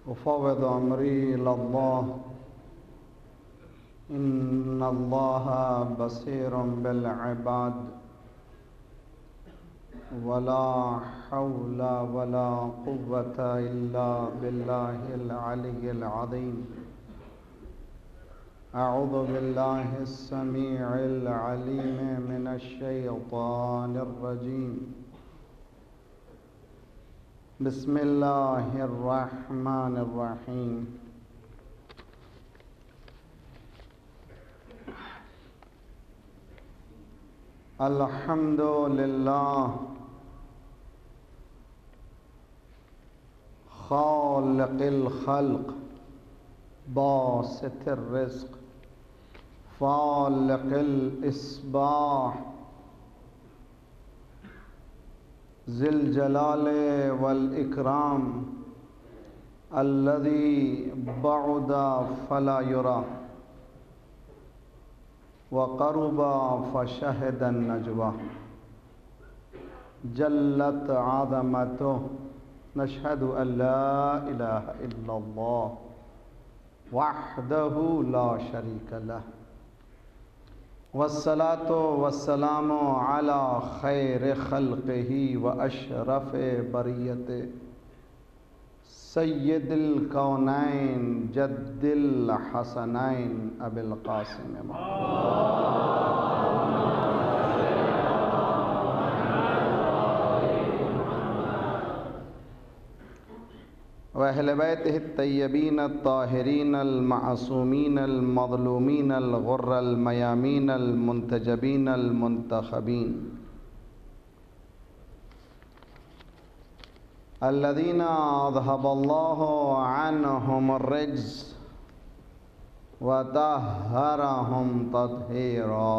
أفوض أمري إلى الله إن الله بصير بالعباد ولا حول ولا قوة إلا بالله العلي العظيم. أعوذ بالله السميع العليم من الشيطان الرجيم. بسم الله الرحمن الرحيم. الحمد لله خالق الخلق باسط الرزق فالق الإصباح ذي الجلال والإكرام الذي بعد فلا يرى وقرب فشهد النجوى جلت عظمته نشهد أن لا إله إلا الله وحده لا شريك له والصلاة والسلام على خير خلقه وأشرف بريته سيد الكونين جد الحسنين أبي القاسم وأهل بيته الطيبين الطاهرين المعصومين المظلومين الغر الميامين المنتجبين المنتخبين الذين أذهب الله عنهم الرجس وطهرهم تطهيرا.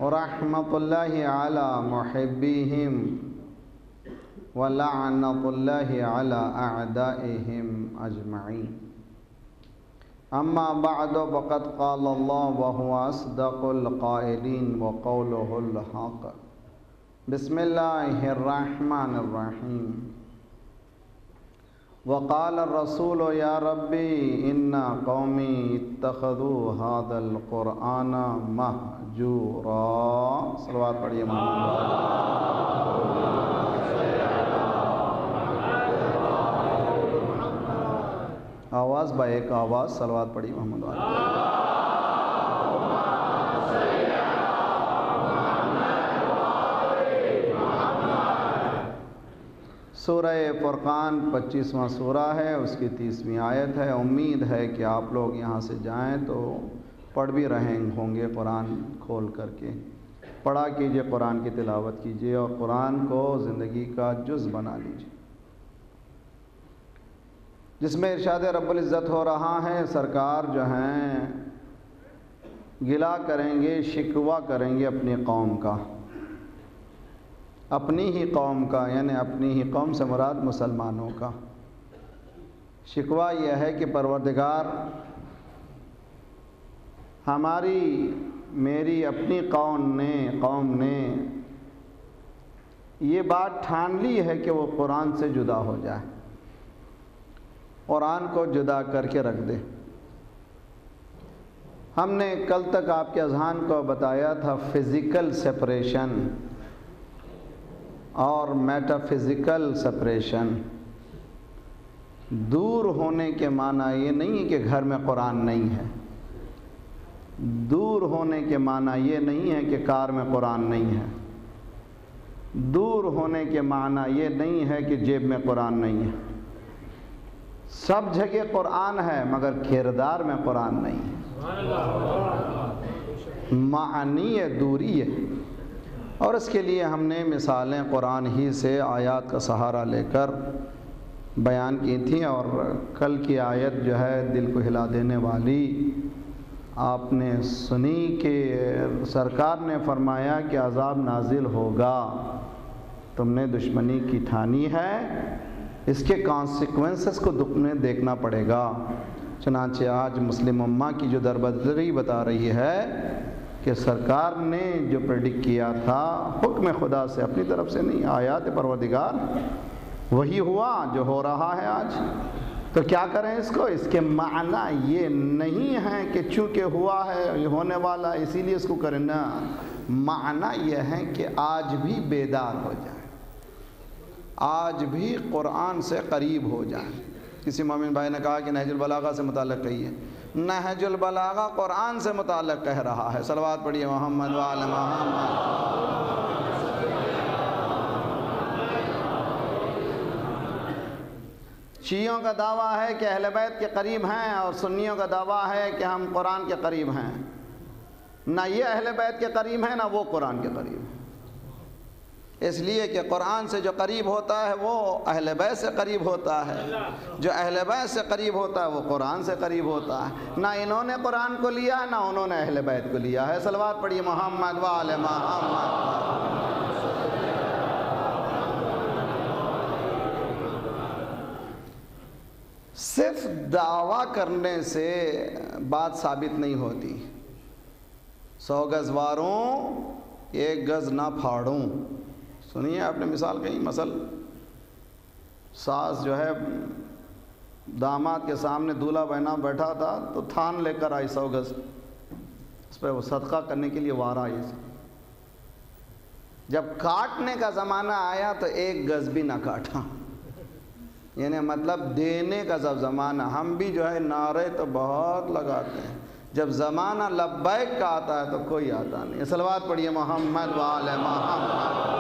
ورحمة الله على محبيهم ولعنة الله على أعدائهم أجمعين. أما بعد فقد قال الله وهو أصدق القائلين وقوله الحق. بسم الله الرحمن الرحيم. وقال الرسول يا ربي إن قومي اتخذوا هذا القرآن مهجورا. صلوات پڑھیے آواز با ایک آواز صلوات پڑھی محمد والے. سورہ فرقان 25واں سورہ ہے، اس کی 30ویں آیت ہے. امید ہے کہ آپ لوگ یہاں سے جائیں تو پڑھ بھی رہے ہوں گے. قرآن کھول کر کے پڑھا کیجئے، قرآن کی تلاوت کیجئے اور قرآن کو زندگی کا جز بنا لیجئے، جس میں ارشاد رب العزت ہو رہا ہے. سرکار جو ہیں گلہ کریں گے، شکوہ کریں گے اپنی قوم کا، اپنی ہی قوم کا، یعنی اپنی ہی قوم سے مراد مسلمانوں کا. شکوہ یہ ہے کہ پروردگار ہماری میری اپنی قوم نے یہ بات ٹھان لی ہے کہ وہ قرآن سے جدا ہو جائے، قرآن کو جدا کر کے رکھ دے. ہم نے کل تک آپ کے اذہان کو بتایا تھا فزیکل سپریشن اور میٹا فزیکل سپریشن. دور ہونے کے معنی یہ نہیں ہے کہ گھر میں قرآن نہیں ہے، دور ہونے کے معنی یہ نہیں ہے کہ کار میں قرآن نہیں ہے، دور ہونے کے معنی یہ نہیں ہے کہ جیب میں قرآن نہیں ہے. سب جگہ قرآن ہے مگر کردار میں قرآن نہیں ہے. معنی دوری ہے. اور اس کے لیے ہم نے مثالیں قرآن ہی سے آیات کا سہارا لے کر بیان کی تھیں. اور کل کی آیت جو ہے دل کو ہلا دینے والی آپ نے سنی کہ سرکار نے فرمایا کہ عذاب نازل ہوگا، تم نے دشمنی کی ٹھانی ہے، اس کے کانسیکوینسز کو تمہیں دیکھنا پڑے گا. چنانچہ آج مسلم امہ کی جو دربدری بتا رہی ہے کہ سرکار نے جو پریڈکٹ کیا تھا حکم خدا سے، اپنی طرف سے نہیں، آیات پروردگار، وہی ہوا جو ہو رہا ہے آج۔ تو کیا کریں اس کو؟ اس کے معنی یہ نہیں ہے کہ چونکہ ہوا ہے یہ ہونے والا ہے اسی لیے اس کو کریں، نا، معنی یہ ہے کہ آج بھی بیدار ہو جائیں، آج بھی قرآن سے قریب ہو جائیں۔ کسی مومن بھائی نے کہا کہ نہج البلاغہ سے متعلق کہیے، نہج البلاغہ قرآن سے متعلق کہہ رہا ہے۔ صلوات پڑھیے محمد وآل محمد۔ شیعوں کا دعویٰ ہے کہ اہل بیت کے قریب ہیں، اور سنیوں کا دعویٰ ہے کہ ہم قرآن کے قریب ہیں۔ نہ یہ اہل بیت کے قریب ہیں، نہ وہ قرآن کے قریب ہیں، اس لیے کہ قرآن سے جو قریب ہوتا ہے وہ اہل بیت سے قریب ہوتا ہے، جو اہل بیت سے قریب ہوتا ہے وہ قرآن سے قریب ہوتا ہے۔ نہ انہوں نے قرآن کو لیا ہے، نہ انہوں نے اہل بیت کو لیا ہے۔ صلوات پڑھیے محمد وآل محمد۔ صرف دعویٰ کرنے سے بات ثابت نہیں ہوتی۔ 100 گز واروں 1 گز نہ پھاڑوں، سنیے آپ نے مثال کہیں، مثل ساس جو ہے داماد کے سامنے دولہا بہنا بیٹھا تھا تو تھان لے کر آئی 100 گز، اس پہ وہ صدقہ کرنے کے لیے وار آئی۔ جب کاٹنے کا زمانہ آیا تو 1 گز بھی نہ کاٹا، یعنی مطلب دینے کا جب زمانہ، ہم بھی جو ہے نعرے تو بہت لگاتے ہیں، جب زمانہ لبیک کا آتا ہے تو کوئی آتا نہیں۔ صلوات پڑھیے محمد وآل محمد۔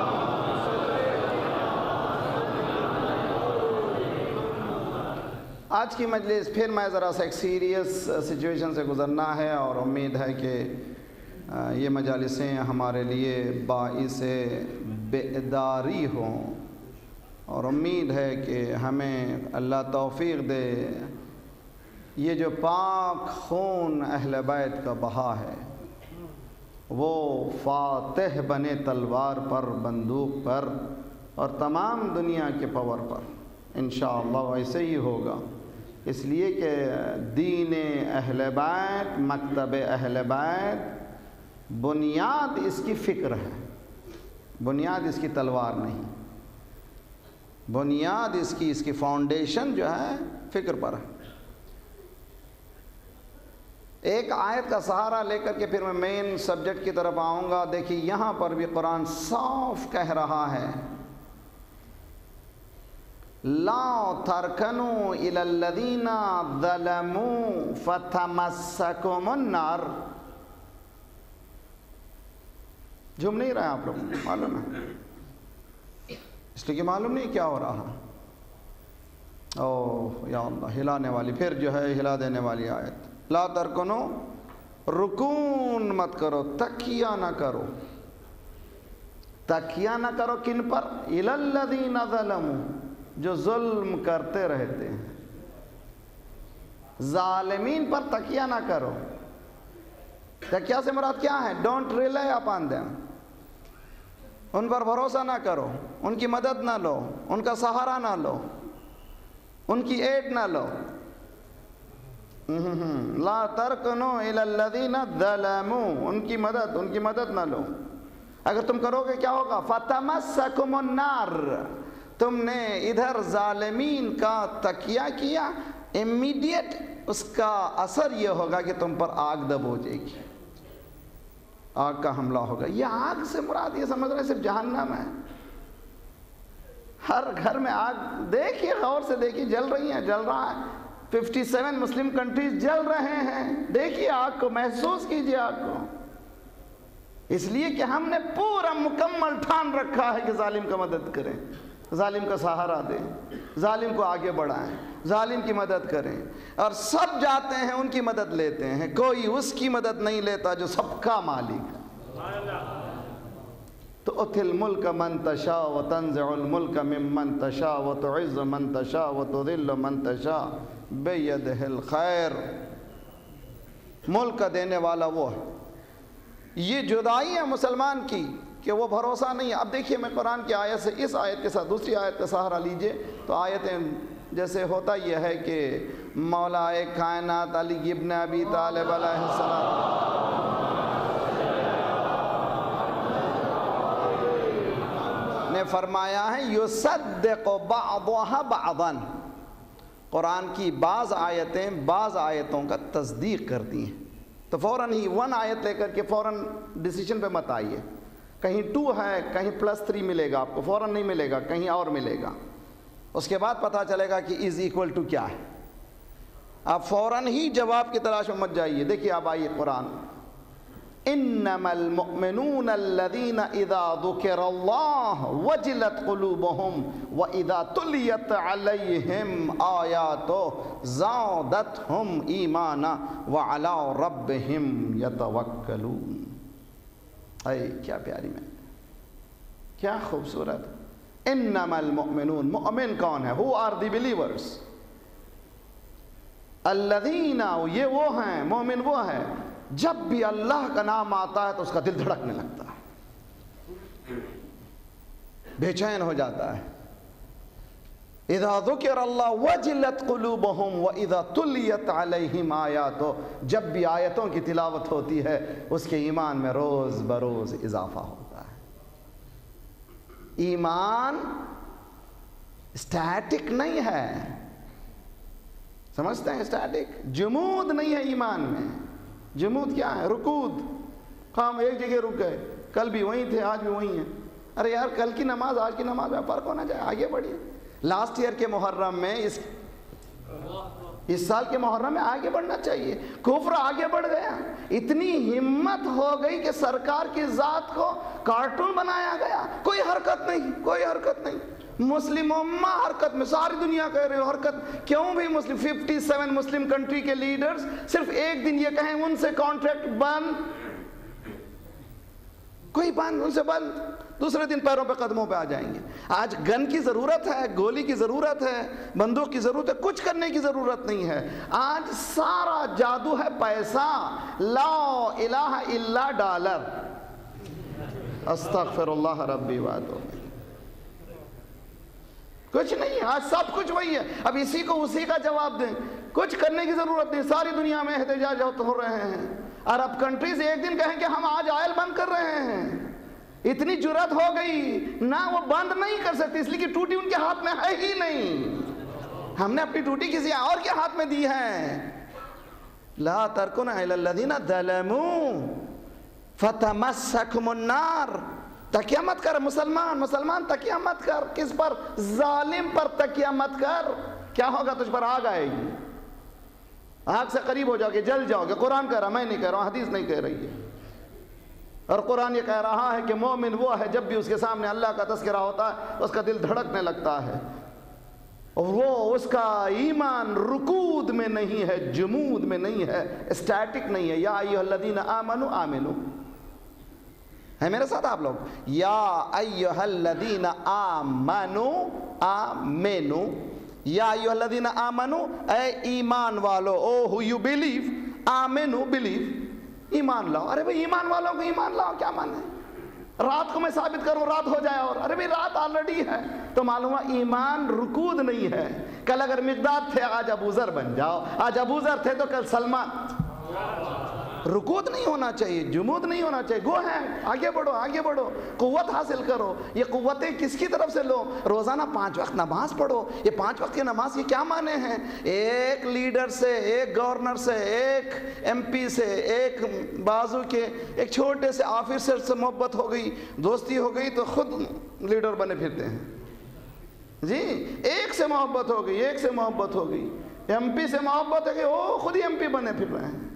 آج کی مجلس پھر میں ذرا سا ایک سیریس سچویشن سے گزرنا ہے، اور امید ہے کہ یہ مجالسیں ہمارے لیے باعث بیداری ہوں، اور امید ہے کہ ہمیں اللہ توفیق دے یہ جو پاک خون اہل بیت کا بہا ہے وہ فاتح بنے تلوار پر، بندوق پر، اور تمام دنیا کے پاور پر، انشاءاللہ ایسے ہی ہوگا۔ اس لیے کہ دین اہل بیت، مکتب اہل بیت، بنیاد اس کی فکر ہے، بنیاد اس کی تلوار نہیں، بنیاد اس کی فاؤنڈیشن جو ہے فکر پر ہے۔ ایک آیت کا سہارا لے کر کے پھر میں مین سبجیکٹ کی طرف آؤں گا۔ دیکھیے یہاں پر بھی قرآن صاف کہہ رہا ہے، لا ترکنوا الی الذین ظلموا فتمسکم النار۔ جھوم نہیں رہے آپ لوگ، معلوم ہے، اس لیے کہ معلوم نہیں کیا ہو رہا۔ اوہ یا اللہ، ہلانے والی، پھر جو ہے ہلا دینے والی آیت، لا ترکنو، رکون مت کرو، تکیہ نہ کرو، تکیہ نہ کرو کن پر؟ الی الذین ظلموا، جو ظلم کرتے رہتے ہیں، ظالمین پر تکیہ نہ کرو۔ تکیہ سے مراد کیا ہے؟ ڈونٹ ریلائی اپان دیم، ان پر بھروسہ نہ کرو، ان کی مدد نہ لو، ان کا سہارا نہ لو، ان کی ایڈ نہ لو۔ لا ترکنوا الی الذین ظلموا، ان کی مدد نہ لو۔ اگر تم کرو گے کیا ہوگا؟ فتمسکم النار، تم نے ادھر ظالمین کا تکیہ کیا، امیڈیٹ اس کا اثر یہ ہوگا کہ تم پر آگ دب ہو جائے گی، آگ کا حملہ ہوگا۔ یہ آگ سے مراد یہ سمجھ رہے ہیں صرف جہنم ہے، ہر گھر میں آگ، دیکھیے غور سے دیکھیے، جل رہی ہیں، جل رہا ہے، 57 مسلم کنٹریز جل رہے ہیں، دیکھیے آگ کو، محسوس کیجیے آگ کو۔ اس لیے کہ ہم نے پورا مکمل ٹھان رکھا ہے کہ ظالم کا مدد کریں، ظالم کا سہارا دیں، ظالم کو آگے بڑھائیں، ظالم کی مدد کریں، اور سب جاتے ہیں ان کی مدد لیتے ہیں، کوئی اس کی مدد نہیں لیتا جو سب کا مالک ہے۔ تؤتی الملک من تشاء وتنزع الملک ممن تشاء وتعز من تشاء وتذل من تشاء بیدہ الخیر۔ ملک کا دینے والا وہ ہے۔ یہ جدائی ہے مسلمان کی کہ وہ بھروسہ نہیں ہے۔ اب دیکھیے میں قرآن کی آیت سے، اس آیت کے ساتھ دوسری آیت کا سہارا لیجئے تو آیتیں جیسے ہوتا یہ ہے کہ مولا کائنات علی ابن ابی طالب علیہ السلام، فرمایا ہے یصدق بعضها بعضا، قرآن کی بعض آیتیں بعض آیتوں کا تصدیق کرتی ہیں. تو فوراً ہی ون آیت لے کر کے فوراً ڈیسیشن پہ مت آئیے. کہیں 2 ہے کہیں +3 ملے گا آپ کو، فوراً نہیں ملے گا، کہیں اور ملے گا. اس کے بعد پتہ چلے گا کہ از ایکول ٹو کیا ہے. آپ فوراً ہی جواب کی تلاش میں مت جائیے. دیکھیے آپ آئیے قرآن، انما المؤمنون الذين اذا ذكر الله وجلت قلوبهم واذا تليت عليهم آياته زادتهم ایمانا وعلى ربهم يتوکلون. اے کیا پیاری میں، کیا خوبصورت. انما المؤمنون، مؤمن کون ہے؟ who are the believers. الذین، یہ وہ ہیں، مومن وہ ہے جب بھی اللہ کا نام آتا ہے تو اس کا دل دھڑکنے لگتا ہے، بے چین ہو جاتا ہے. اذا ذکر اللہ وجلت قلوبہم واذا تلیت علیہم آیاتہ، جب بھی آیتوں کی تلاوت ہوتی ہے اس کے ایمان میں روز بروز اضافہ ہوتا ہے. ایمان اسٹیٹک نہیں ہے، سمجھتے ہیں؟ اسٹیٹک جمود نہیں ہے ایمان میں. جمود کیا ہے؟ رکود. ہم ایک جگہ رک گئے، کل بھی وہیں تھے آج بھی وہیں ہیں. ارے یار کل کی نماز آج کی نماز میں فرق ہونا چاہیے، آگے بڑھیے. لاسٹ ایئر کے محرم میں اس سال کے محرم میں آگے بڑھنا چاہیے. کفر آگے بڑھ گیا، اتنی ہمت ہو گئی کہ سرکار کی ذات کو کارٹون بنایا گیا. کوئی حرکت نہیں، کوئی حرکت نہیں. مسلم امہ حرکت میں، ساری دنیا کہہ رہے ہو حرکت. کیوں بھی مسلم 57 مسلم کنٹری کے لیڈرز صرف ایک دن یہ کہیں ان سے کانٹریکٹ بند، کوئی بند، ان سے بند، دوسرے دن پیروں پہ قدموں پہ آ جائیں گے. آج گن کی ضرورت ہے، گولی کی ضرورت ہے، بندوق کی ضرورت ہے، کچھ کرنے کی ضرورت نہیں ہے. آج سارا جادو ہے پیسہ. لا الہ الا ڈالر. استغفر اللہ ربی واتوب. کچھ نہیں، آج سب کچھ وہی ہے. اب اسی کو اسی کا جواب دیں، کچھ کرنے کی ضرورت نہیں. ساری دنیا میں احتجاج ہو رہے ہیں. عرب کنٹریز ایک دن کہیں کہ ہم آج آئل بند کر رہے ہیں. اتنی جرات ہو گئی نہ، وہ بند نہیں کر سکتے اس لیے کہ ٹوٹی ان کے ہاتھ میں ہے ہی نہیں. ہم نے اپنی ٹوٹی کسی اور کے ہاتھ میں دی ہے. لا ترکن الی الذین ظلموا فتمسکہم النار. تکیہ مت کر مسلمان تکیہ مت کر. کس پر؟ ظالم پر تکیہ مت کر. کیا ہوگا؟ تجھ پر آگ آئے گی، آگ سے قریب ہو جاؤ گے، جل جاؤ گے. قرآن کہہ رہا، میں نہیں کہہ رہا ہوں، حدیث نہیں کہہ رہی ہے. اور قرآن یہ کہہ رہا ہے کہ مومن وہ ہے جب بھی اس کے سامنے اللہ کا تذکرہ ہوتا ہے اس کا دل دھڑکنے لگتا ہے، اور وہ اس کا ایمان رکود میں نہیں ہے، جمود میں نہیں ہے، اسٹیٹک نہیں ہے. یا ایھا الذین آمنوا آمنوا. ہے میرے ساتھ آپ لوگ؟ یا ایھا الذین آمنوا آمنوا. یا ایھا الذین آمنوا، اے ایمان والو. او ہو یو بلیو، آمنوا بلیو، ایمان لاؤ. ارے بھئی ایمان والوں کو ایمان لاؤ کیا مانے؟ رات کو میں ثابت کروں رات ہو جائے، اور ارے بھئی رات آلریڈی ہے. تو معلوم ہوا ایمان رکود نہیں ہے. کل اگر مقداد تھے آج ابو ذر بن جاؤ، آج ابو ذر تھے تو کل سلمان. رکود نہیں ہونا چاہیے، جمود نہیں ہونا چاہیے. گو ہے، آگے بڑھو آگے بڑھو، قوت حاصل کرو. یہ قوتیں کس کی طرف سے لو؟ روزانہ 5 وقت نماز پڑھو. یہ 5 وقت کی نماز کے کیا معنی ہیں؟ ایک لیڈر سے، ایک گورنر سے، ایک ایم پی سے، ایک بازو کے ایک چھوٹے سے آفیسر سے محبت ہو گئی، دوستی ہو گئی تو خود لیڈر بنے پھرتے ہیں. جی ایک سے محبت ہو گئی، ایک سے محبت ہو گئی، ایم پی سے محبت ہے کہ وہ خود ہی ایم پی بنے پھر رہے ہیں.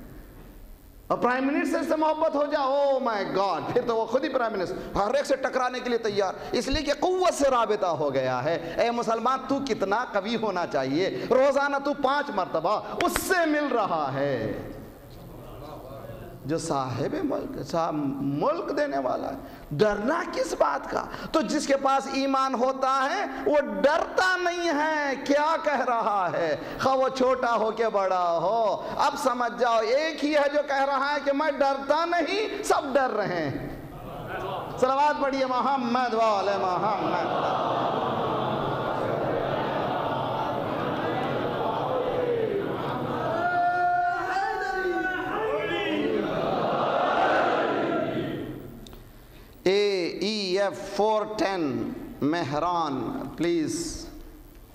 اور پرائم منسٹر سے محبت ہو جائے، او مائی گاڈ، پھر تو وہ خود ہی پرائم منسٹر، ہر ایک سے ٹکرانے کے لیے تیار. اس لیے کہ قوت سے رابطہ ہو گیا ہے. اے مسلمان، تو کتنا قوی ہونا چاہیے؟ روزانہ تو 5 مرتبہ اس سے مل رہا ہے جو صاحب ملک دینے والا ہے. ڈرنا کس بات کا؟ تو جس کے پاس ایمان ہوتا ہے وہ ڈرتا نہیں ہے کیا کہہ رہا ہے، خواہ وہ چھوٹا ہو کہ بڑا ہو. اب سمجھ جاؤ ایک ہی ہے جو کہہ رہا ہے کہ میں ڈرتا نہیں، سب ڈر رہے ہیں. صلوات پڑھیے محمد وعلی محمد. AEF 410 مہران، پلیز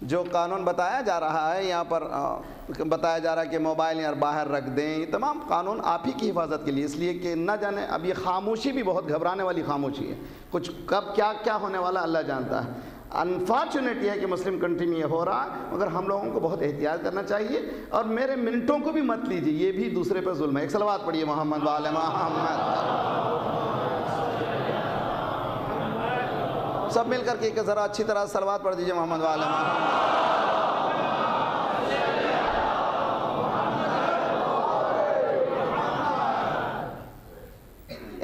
جو قانون بتایا جا رہا ہے یہاں پر بتایا جا رہا ہے کہ موبائل یار باہر رکھ دیں، یہ تمام قانون آپ ہی کی حفاظت کے لیے، اس لیے کہ نہ جانے اب یہ خاموشی بھی بہت گھبرانے والی خاموشی ہے، کچھ کب کیا کیا ہونے والا اللہ جانتا ہے۔ انفارچونیٹ یہ ہے کہ مسلم کنٹری میں یہ ہو رہا ہے، مگر ہم لوگوں کو بہت احتیاط کرنا چاہیے، اور میرے منٹوں کو بھی مت لیجیے، یہ بھی دوسرے پہ ظلم ہے۔ ایک صلوات پڑھیے محمد وعلی محمد۔ سب مل کر کے ذرا اچھی طرح صلوات پڑھ دیجیے محمد وعلی محمد۔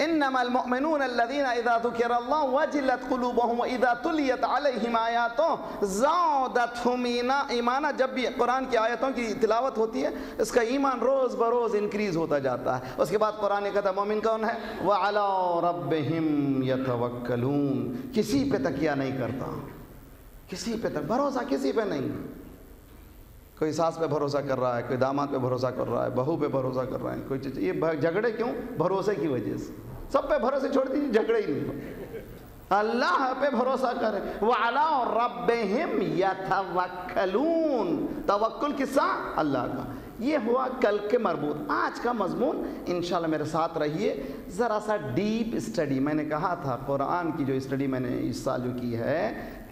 انما المؤمنون الذين اذا ذكر الله وجلت قلوبهم واذا تليت عليهم آیاته زادتهم ایمانا، جب بھی قرآن کی آیتوں کی تلاوت ہوتی ہے اس کا ایمان روز بروز انکریز ہوتا جاتا ہے۔ اس کے بعد قرآن نے کہتا مومن کون ہے؟ وعلى ربهم يتوکلون، کسی پہ تکیہ نہیں کرتا، کسی پہ بھروسہ کسی پہ نہیں۔ کوئی ساس پہ بھروسہ کر رہا ہے، کوئی داماد پہ بھروسہ کر رہا ہے، بہو پہ بھروسہ کر رہا ہے، کوئی چیز، یہ جھگڑے کیوں؟ بھروسے کی وجہ سے۔ سب پہ بھروسے چھوڑ دیجیے، جھگڑے ہی نہیں، اللہ پہ بھروسہ کریں۔ وَعَلَىٰ رَبِّهِمْ يَتَوَكَّلُونَ، توکل کس کا؟ اللہ کا۔ یہ ہوا کل کے مربوط۔ آج کا مضمون انشاءاللہ میرے ساتھ رہیے، ذرا سا ڈیپ اسٹڈی۔ میں نے کہا تھا قرآن کی جو اسٹڈی میں نے اس سال جو کی ہے،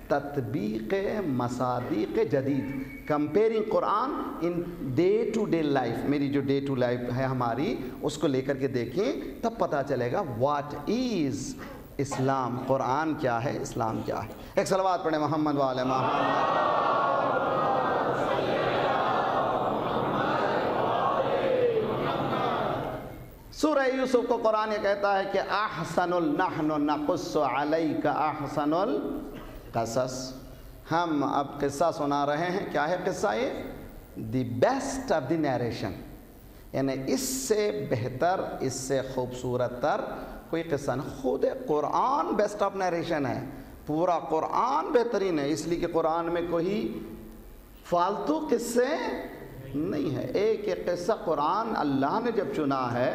تطبیق مصادیق جدید، comparing Quran in day to day life, میری جو ڈے ٹو لائف ہے ہماری، اس کو لے کر کے دیکھیں، تب پتہ چلے گا واٹ از اسلام، قرآن کیا ہے، اسلام کیا ہے۔ ایک صلوات پڑھیں محمد وعلی محمد۔ سورہ یوسف کو قرآن یہ کہتا ہے کہ احسن نحن نقص علیک احسن القصص، ہم اب قصہ سنا رہے ہیں۔ کیا ہے قصہ؟ یہ the best of the narration, یعنی اس سے بہتر، اس سے خوبصورت تر کوئی قصہ نہیں۔ خود قرآن بیسٹ آف نیریشن ہے، پورا قرآن بہترین ہے، اس لیے کہ قرآن میں کوئی فالتو قصے نہیں ہے۔ ایک ایک قصہ قرآن اللہ نے جب چنا ہے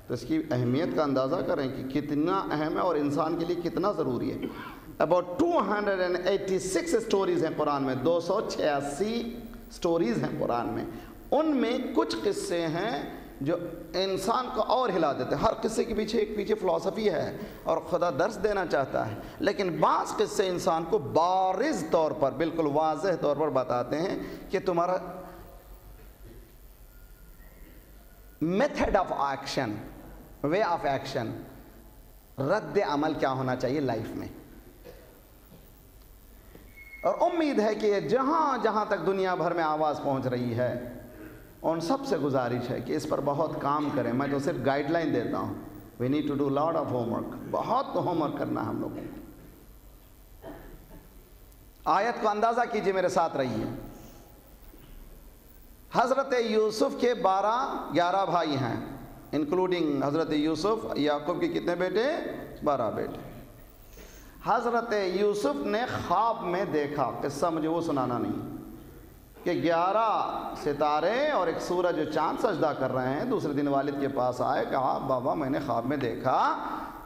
تو اس کی اہمیت کا اندازہ کریں کہ کتنا اہم ہے اور انسان کے لیے کتنا ضروری ہے۔ About 286 سٹوریز ہیں قرآن میں، 286 سٹوریز ہیں قرآن میں، ان میں کچھ قصے ہیں جو انسان کو اور ہلا دیتے ہیں۔ ہر قصے کے پیچھے ایک فلسفی ہے اور خدا درس دینا چاہتا ہے، لیکن بعض قصے انسان کو بارز طور پر، بالکل واضح طور پر بتاتے ہیں کہ تمہارا method of action, way of action, رد عمل کیا ہونا چاہیے لائف میں۔ اور امید ہے کہ جہاں جہاں تک دنیا بھر میں آواز پہنچ رہی ہے، ان سب سے گزارش ہے کہ اس پر بہت کام کریں۔ میں تو صرف گائیڈ لائن دیتا ہوں، we need to do lot of homework, بہت ہوم ورک کرنا ہے ہم لوگوں کو۔ آیت کو اندازہ کیجئے، میرے ساتھ رہیے۔ حضرت یوسف کے 11 بھائی ہیں، انکلوڈنگ حضرت یوسف۔ یعقوب کے کتنے بیٹے؟ 12 بیٹے۔ حضرت یوسف نے خواب میں دیکھا، قصہ مجھے وہ سنانا نہیں، کہ 11 ستارے اور ایک سورج و چاند سجدہ کر رہے ہیں۔ دوسرے دن والد کے پاس آئے، کہا بابا میں نے خواب میں دیکھا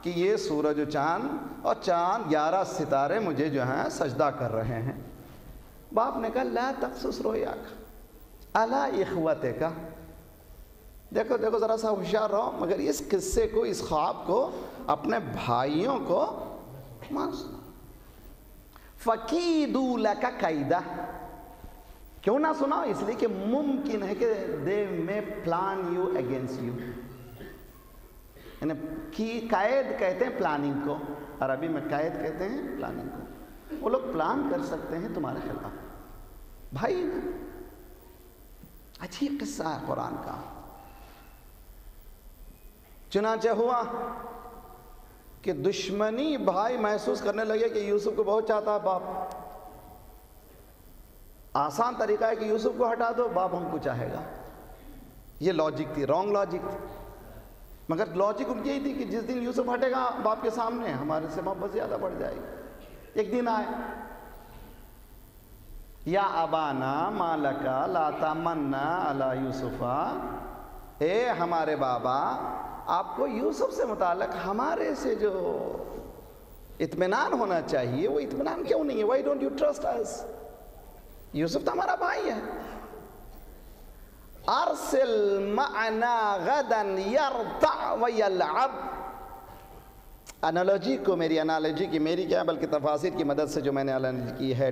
کہ یہ سورج و چاند اور 11 ستارے مجھے جو ہیں سجدہ کر رہے ہیں۔ باپ نے کہا لا تقصص رؤیاک علی اخوتک، دیکھو ذرا سا ہوشیار رہو، مگر اس قصے کو، اس خواب کو اپنے بھائیوں کو مت سنا۔ فَكِيدُوا لَكَ كَيْدًا، کیوں نہ سنا؟ اس لیے کہ ممکن ہے کہ they may plan you against you، یعنی قید کہتے ہیں پلاننگ کو، عربی میں قید کہتے ہیں پلاننگ کو۔ وہ لوگ پلان کر سکتے ہیں تمہارے خلاف۔ بھائی عجیب قصہ ہے قرآن کا۔ چنانچہ ہوا کہ دشمنی بھائی محسوس کرنے لگے کہ یوسف کو بہت چاہتا ہے باپ۔ آسان طریقہ ہے کہ یوسف کو ہٹا دو، باپ ہم کو چاہے گا۔ یہ لاجک تھی، رانگ لاجک تھی، مگر لاجک ان کی یہی تھی کہ جس دن یوسف ہٹے گا باپ کے سامنے ہمارے سے محبت زیادہ بڑھ جائے گی۔ ایک دن آئے، یا ابانا ما لکا لا تمنا علی یوسفا، اے ہمارے بابا آپ کو یوسف سے متعلق ہمارے سے جو اطمینان ہونا چاہیے، وہ اطمینان کیوں نہیں ہے؟ وائی ڈونٹ یو ٹرسٹ اس؟ یوسف تو ہمارا بھائی ہے. ارسل معنا غدا یرتع ویلعب. انالوجی کو، میری انالوجی کی، میری کیا بلکہ تفاسیر کی مدد سے جو میں نے انالوجی کی ہے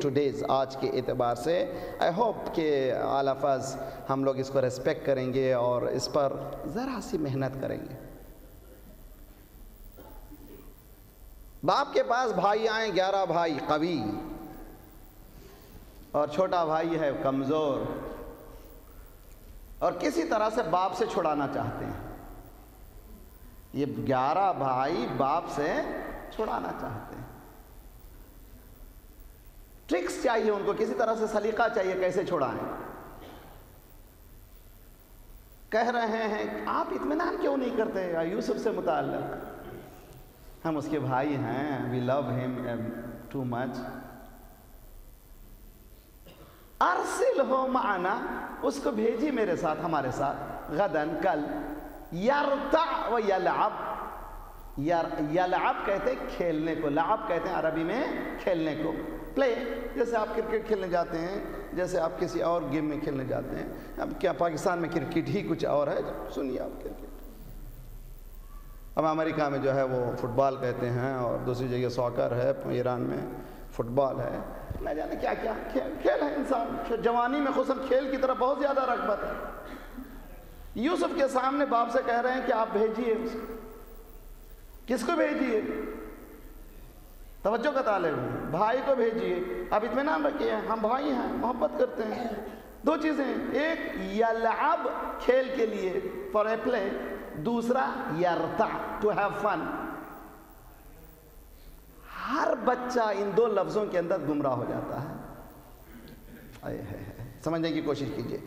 ٹوڈیز آج کے اعتبار سے، آئی ہوپ کہ آل آف اس ہم لوگ اس کو ریسپیکٹ کریں گے اور اس پر ذرا سی محنت کریں گے. باپ کے پاس بھائی آئیں 11 بھائی قوی، اور چھوٹا بھائی ہے کمزور، اور کسی طرح سے باپ سے چھڑانا چاہتے ہیں. یہ 11 بھائی باپ سے چھڑانا چاہتے ہیں. ٹرکس چاہیے ان کو، کسی طرح سے سلیقہ چاہیے کیسے چھڑائیں. کہہ رہے ہیں آپ اطمینان کیوں نہیں کرتے یوسف سے متعلق؟ ہم اس کے بھائی ہیں، وی لو ہم ٹو مچ. ارسل ہو معنا، اس کو بھیجی میرے ساتھ، ہمارے ساتھ، غدن کل، یرتع و یلعب. یلعب کہتے ہیں کھیلنے کو، لعب کہتے ہیں عربی میں کھیلنے کو، پلے. جیسے آپ کرکٹ کھیلنے جاتے ہیں، جیسے آپ کسی اور گیم میں کھیلنے جاتے ہیں. اب کیا پاکستان میں کرکٹ ہی کچھ اور ہے؟ سنیے آپ کرکٹ. اب امریکہ میں جو ہے وہ فٹ بال کہتے ہیں، اور دوسری جگہ ساکر ہے، ایران میں فٹ بال ہے، نہ جانے کیا کیا کھیل ہے. انسان جوانی میں خصوصاً کھیل کی طرف بہت زیادہ رغبت ہے. یوسف کے سامنے باپ سے کہہ رہے ہیں کہ آپ بھیجیے. کس کو بھیجیے؟ توجہ کا طالب ہے. بھائی کو بھیجیے. آپ اطمینان رکھیے ہم بھائی ہیں، محبت کرتے ہیں. 2 چیزیں، ایک یلعب کھیل کے لیے، فار اے پلے. دوسرا یرتع ٹو ہیو فن. ہر بچہ ان 2 لفظوں کے اندر گمراہ ہو جاتا ہے. سمجھنے کی کوشش کیجئے.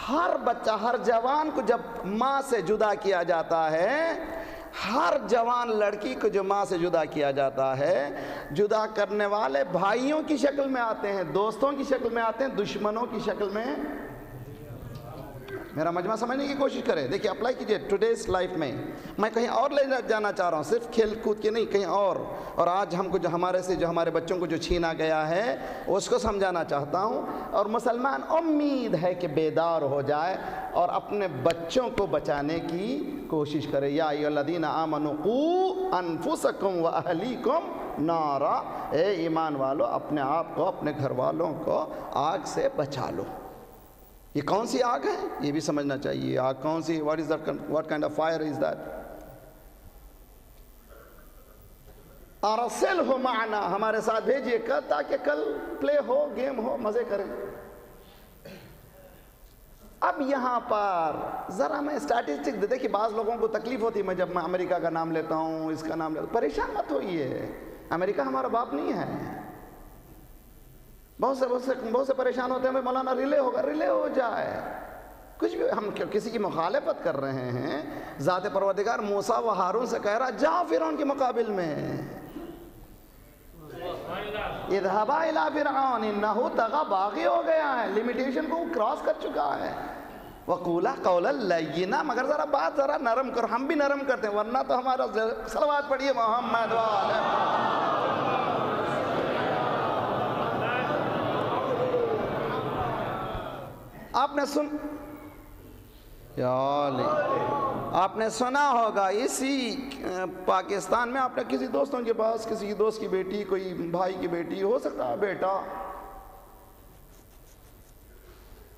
ہر بچہ، ہر جوان کو جب ماں سے جدا کیا جاتا ہے، ہر جوان لڑکی کو جو ماں سے جدا کیا جاتا ہے، جدا کرنے والے بھائیوں کی شکل میں آتے ہیں، دوستوں کی شکل میں آتے ہیں، دشمنوں کی شکل میں. میرا مجمع سمجھنے کی کوشش کرے. دیکھیں اپلائی کیجئے ٹوڈیز لائف میں. میں کہیں اور لے جانا چاہ رہا ہوں، صرف کھیل کود کے نہیں، کہیں اور. اور آج ہم کو جو ہمارے بچوں کو جو چھینا گیا ہے اس کو سمجھانا چاہتا ہوں. اور مسلمان امید ہے کہ بیدار ہو جائے اور اپنے بچوں کو بچانے کی کوشش کرے. یا ایھا الذین آمنوا قوا انفسکم واہلیکم نارا. اے ایمان والو، اپنے آپ کو، اپنے گھر والوں کو آگ سے بچا لو. یہ کون سی آگ ہے یہ بھی سمجھنا چاہیے. آگ کون سی؟ what kind of fire is that? Ursula معنا، ہمارے ساتھ بھیجیے تاکہ کل پلے ہو، گیم ہو، مزے کریں. اب یہاں پر ذرا میں اسٹیٹسٹک دیکھیں. بعض لوگوں کو تکلیف ہوتی ہے میں جب میں امریکہ کا نام لیتا ہوں، اس کا نام لیتا ہوں. پریشان مت ہوئیے، امریکہ ہمارا باپ نہیں ہے. بہت سے پریشان ہوتے ہیں بھائی مولانا ریلے ہوگا. ریلے ہو جائے، کچھ بھی. ہم کسی کی مخالفت کر رہے ہیں؟ ذات پروردگار موسیٰ و ہارون سے کہہ رہا جاؤ فرعون کے مقابل میں. اذهبا الى فرعون انه طغى، باغی ہو گیا ہے، لمیٹیشن کو کراس کر چکا ہے. وقولا قولا لینا، مگر ذرا بات ذرا نرم کرو. ہم بھی نرم کرتے ہیں، ورنہ تو ہمارا صلوات پڑھیے محمد آپ نے سنا ہوگا اسی پاکستان میں، آپ نے کسی دوستوں کے پاس کسی دوست کی بیٹی، کوئی بھائی کی بیٹی، ہو سکتا ہے بیٹا،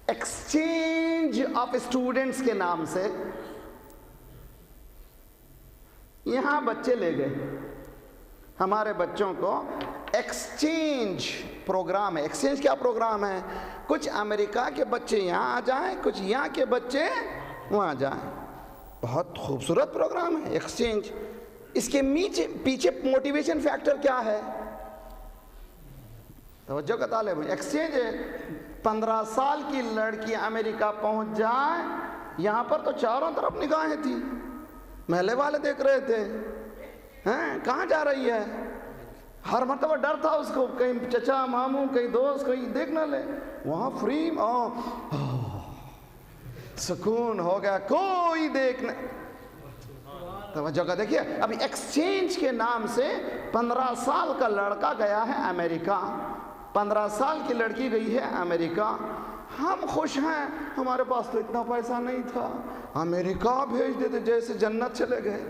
ایکسچینج آف اسٹوڈنٹس کے نام سے یہاں بچے لے گئے. ہمارے بچوں کو ایکسچینج پروگرام ہے. ایکسچینج کیا پروگرام ہے؟ کچھ امریکہ کے بچے یہاں آ جائیں، کچھ یہاں کے بچے وہاں جائیں. بہت خوبصورت پروگرام ہے ایکسچینج. اس کے پیچھے موٹیویشن فیکٹر کیا ہے؟ توجہ کا طالب ہے. ایکسچینج ہے 15 سال کی لڑکی امریکہ پہنچ جائے، یہاں پر تو چاروں طرف نگاہیں تھی، محلے والے دیکھ رہے تھے، کہاں جا رہی ہے. ہر مرتبہ ڈر تھا اس کو، کہیں چچا ماموں، کہیں دوست کہیں دیکھ نہ لے. وہاں فری سکون ہو گیا، کوئی دیکھ نہیں. توجہ کا دیکھیے، ابھی ایکسچینج کے نام سے 15 سال کا لڑکا گیا ہے امریکہ، 15 سال کی لڑکی گئی ہے امریکہ، ہم خوش ہیں، ہمارے پاس تو اتنا پیسہ نہیں تھا، امریکہ بھیج دیتے جیسے جنت چلے گئے،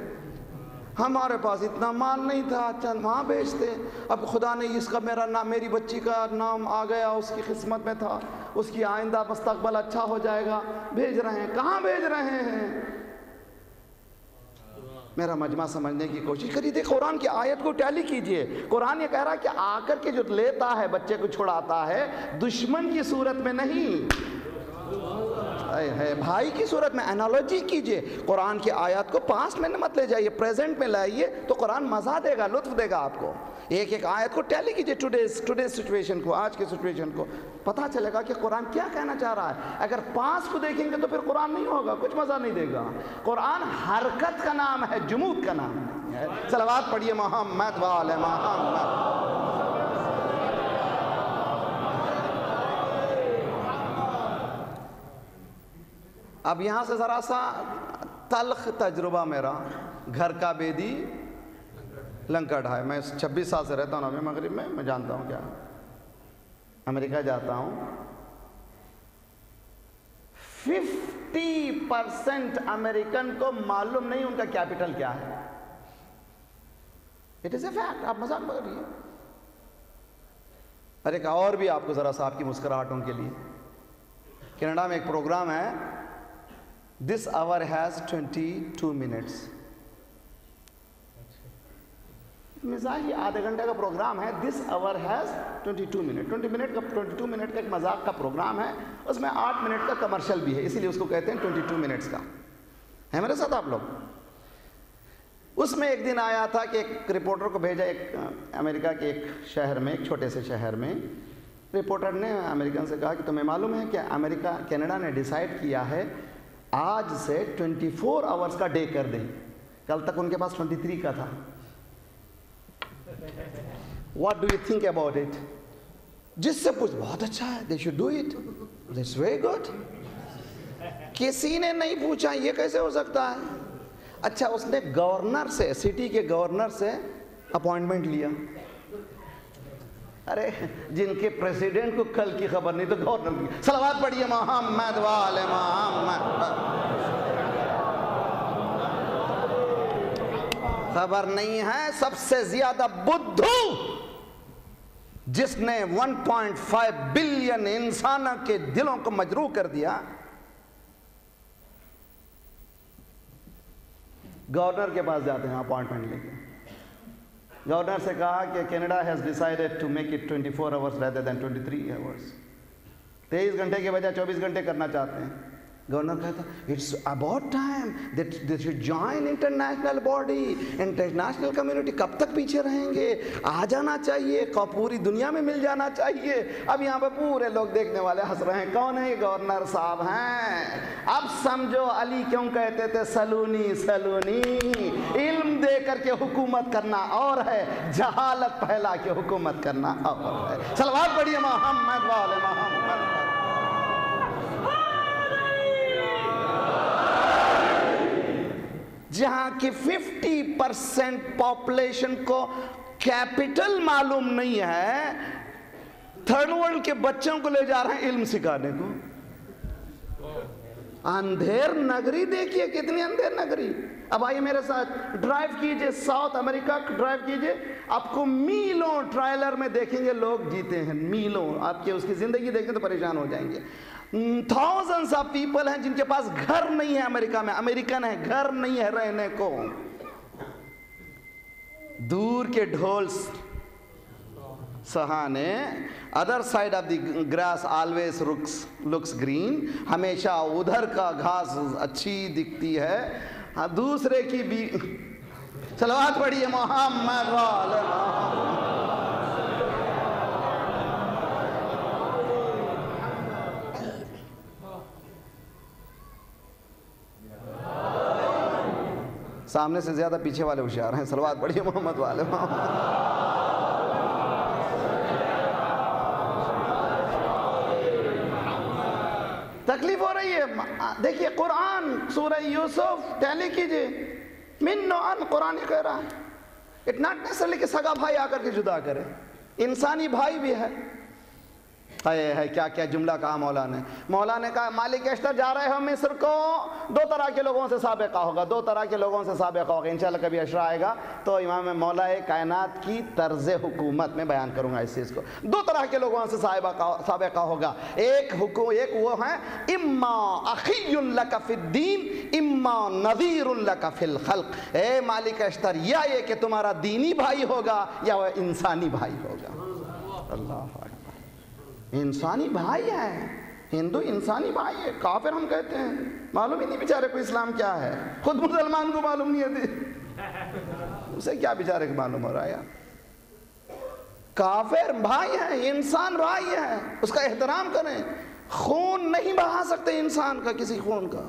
ہمارے پاس اتنا مال نہیں تھا، چند وہاں بھیجتے، اب خدا نے اس کا میرا نام، میری بچی کا نام آ گیا، اس کی قسمت میں تھا، اس کی آئندہ مستقبل اچھا ہو جائے گا، بھیج رہے ہیں، کہاں بھیج رہے ہیں؟ میرا مجمع سمجھنے کی کوشش کریے، قرآن کی آیت کو ٹیلی کیجئے، قرآن یہ کہہ رہا ہے کہ آ کر کے جو لیتا ہے بچے کو چھڑاتا ہے، دشمن کی صورت میں نہیں، بھائی کی صورت میں۔ انالوجی کیجئے، قرآن کی آیات کو پاسٹ میں مت لے جائیے، پریزنٹ میں لائیے تو قرآن مزہ دے گا، لطف دے گا آپ کو۔ ایک ایک آیت کو ٹیلی کیجئے، ٹوڈیز سچویشن کو، آج کے سچویشن کو، پتہ چلے گا کہ قرآن کیا کہنا چاہ رہا ہے۔ اگر پاس کو دیکھیں گے تو پھر قرآن نہیں ہوگا، کچھ مزہ نہیں دے گا۔ قرآن حرکت کا نام ہے، جمود کا نام ہے۔ صلوات پڑھیے محمد وآل محمد۔ اب یہاں سے ذرا سا تلخ تجربہ میرا، گھر کا بیدی لنکڑ ہے۔ میں 26 سال سے رہتا ہوں ابھی مغرب میں جانتا ہوں کیا، امریکہ جاتا ہوں، 50% امریکن کو معلوم نہیں ان کا کیپٹل کیا ہے۔ اٹ از اے فیکٹ، آپ مذاق مت کریے۔ اور ایک اور بھی آپ کو ذرا سا آپ کی مسکراہٹوں کے لیے، کینیڈا میں ایک پروگرام ہے، This hour has 22 minutes۔ مزاحی آدھے گھنٹے کا پروگرام ہے، This hour has 22 minutes۔ 22 minute کا ایک مذاق کا پروگرام ہے، اس میں 8 منٹ کا کمرشل بھی ہے، اسی لیے اس کو کہتے ہیں 22 منٹس کا۔ ہے میرے ساتھ آپ لوگ؟ اس میں ایک دن آیا تھا کہ ایک رپورٹر کو بھیجا، ایک امریکہ کے ایک شہر میں، ایک چھوٹے سے شہر میں، رپورٹر نے امریکن سے کہا کہ تمہیں معلوم ہے کہ کینیڈا نے ڈیسائیڈ کیا ہے آج سے 24 آورز کا ڈے کر دیں، کل تک ان کے پاس 23 کا تھا۔ What do you think about it؟ جس سے پوچھ، بہت اچھا ہے، they should do it، that's very good۔ کسی نے نہیں پوچھا یہ کیسے ہو سکتا ہے۔ اچھا، اس نے گورنر سے، سٹی کے گورنر سے اپوائنٹمنٹ لیا۔ ارے جن کے پریزیڈنٹ کو کل کی خبر نہیں تو گورنر کی۔ صلوات پڑھیے محمد وآل محمد۔ خبر نہیں ہے سب سے زیادہ بدھو جس نے 1.5 بلین انسانوں کے دلوں کو مجروح کر دیا، گورنر کے پاس جاتے ہیں اپوائنٹمنٹ لے کے۔ گورنر سے کہا کہ Canada has decided to make it 24 hours rather than 23 hours۔ 23 گھنٹے کے بجائے 24 گھنٹے کرنا چاہتے ہیں۔ گورنر کہتا it's about time that they should join international body، international community, کب تک پیچھے رہیں گے، آ جانا چاہیے، پوری دنیا میں مل جانا چاہیے۔ اب یہاں پہ پورے لوگ دیکھنے والے ہنس رہے ہیں، کون ہے یہ؟ گورنر صاحب ہیں۔ اب سمجھو علی کیوں کہتے تھے سلونی سلونی، علم دے کر کے حکومت کرنا اور ہے، جہالت پھیلا کے حکومت کرنا اور ہے۔ صلوات پڑھیے محمد وآل محمد۔ جہاں کی 50% پاپولیشن کو کیپٹل معلوم نہیں ہے، تھرڈ ورلڈ کے بچوں کو لے جا رہے ہیں علم سکھانے کو۔ اندھیر نگری دیکھیے، کتنی اندھیر نگری۔ اب آئیے میرے ساتھ ڈرائیو کیجئے، ساؤتھ امریکہ ڈرائیو کیجئے، آپ کو میلوں ٹرائلر میں دیکھیں گے لوگ جیتے ہیں، میلوں، آپ کے اس کی زندگی دیکھیں تو پریشان ہو جائیں گے۔ تھاؤزنڈز آف پیپل ہیں جن کے پاس گھر نہیں ہے امریکہ میں، امریکن ہے، گھر نہیں ہے رہنے کو۔ دور کے ڈھول سہانے، other side of the grass always looks green, ہمیشہ ادھر کا گھاس اچھی دکھتی ہے، دوسرے کی بھی۔ صلوات پڑھیے محمد وآل محمد۔ سامنے سے زیادہ پیچھے والے ہوشیار ہیں۔ صلوات پڑھیے محمد والے محمد۔ تکلیف ہو رہی ہے، دیکھیے قرآن سورہ یوسف ٹیلی کیجئے، من نوعن قرآن یہ کہہ رہا ہے، اٹ ناٹ نیسرلی کہ سگا بھائی آ کر کے جدا کرے، انسانی بھائی بھی ہے۔ ہے کیا کیا جملہ کہا مولا نے کہا مالک اشتر جا رہے ہو مصر کو، دو طرح کے لوگوں سے سابقہ ہوگا، دو طرح کے لوگوں سے سابقہ ہوگا، انشاءاللہ کبھی اشرا آئے گا تو امام مولا کائنات کی طرز حکومت میں بیان کروں گا اس چیز کو۔ دو طرح کے لوگوں سے سابقہ ہوگا، ایک وہ ہیں اما اخی لک فی الدین اما نذیر لک فی الخلق، اے مالک اشتر یا یہ کہ تمہارا دینی بھائی ہوگا یا وہ انسانی بھائی ہوگا۔ اللہ اکبر، انسانی بھائی ہے، ہندو انسانی بھائی ہے، کافر ہم کہتے ہیں، معلوم ہی نہیں بیچارے کو اسلام کیا ہے، خود مسلمان کو معلوم نہیں ہے، اسے کیا بیچارے کو معلوم ہو رہا ہے یار۔ کافر بھائی ہے، انسان بھائی ہے، اس کا احترام کریں۔ خون نہیں بہا سکتے انسان کا، کسی خون کا،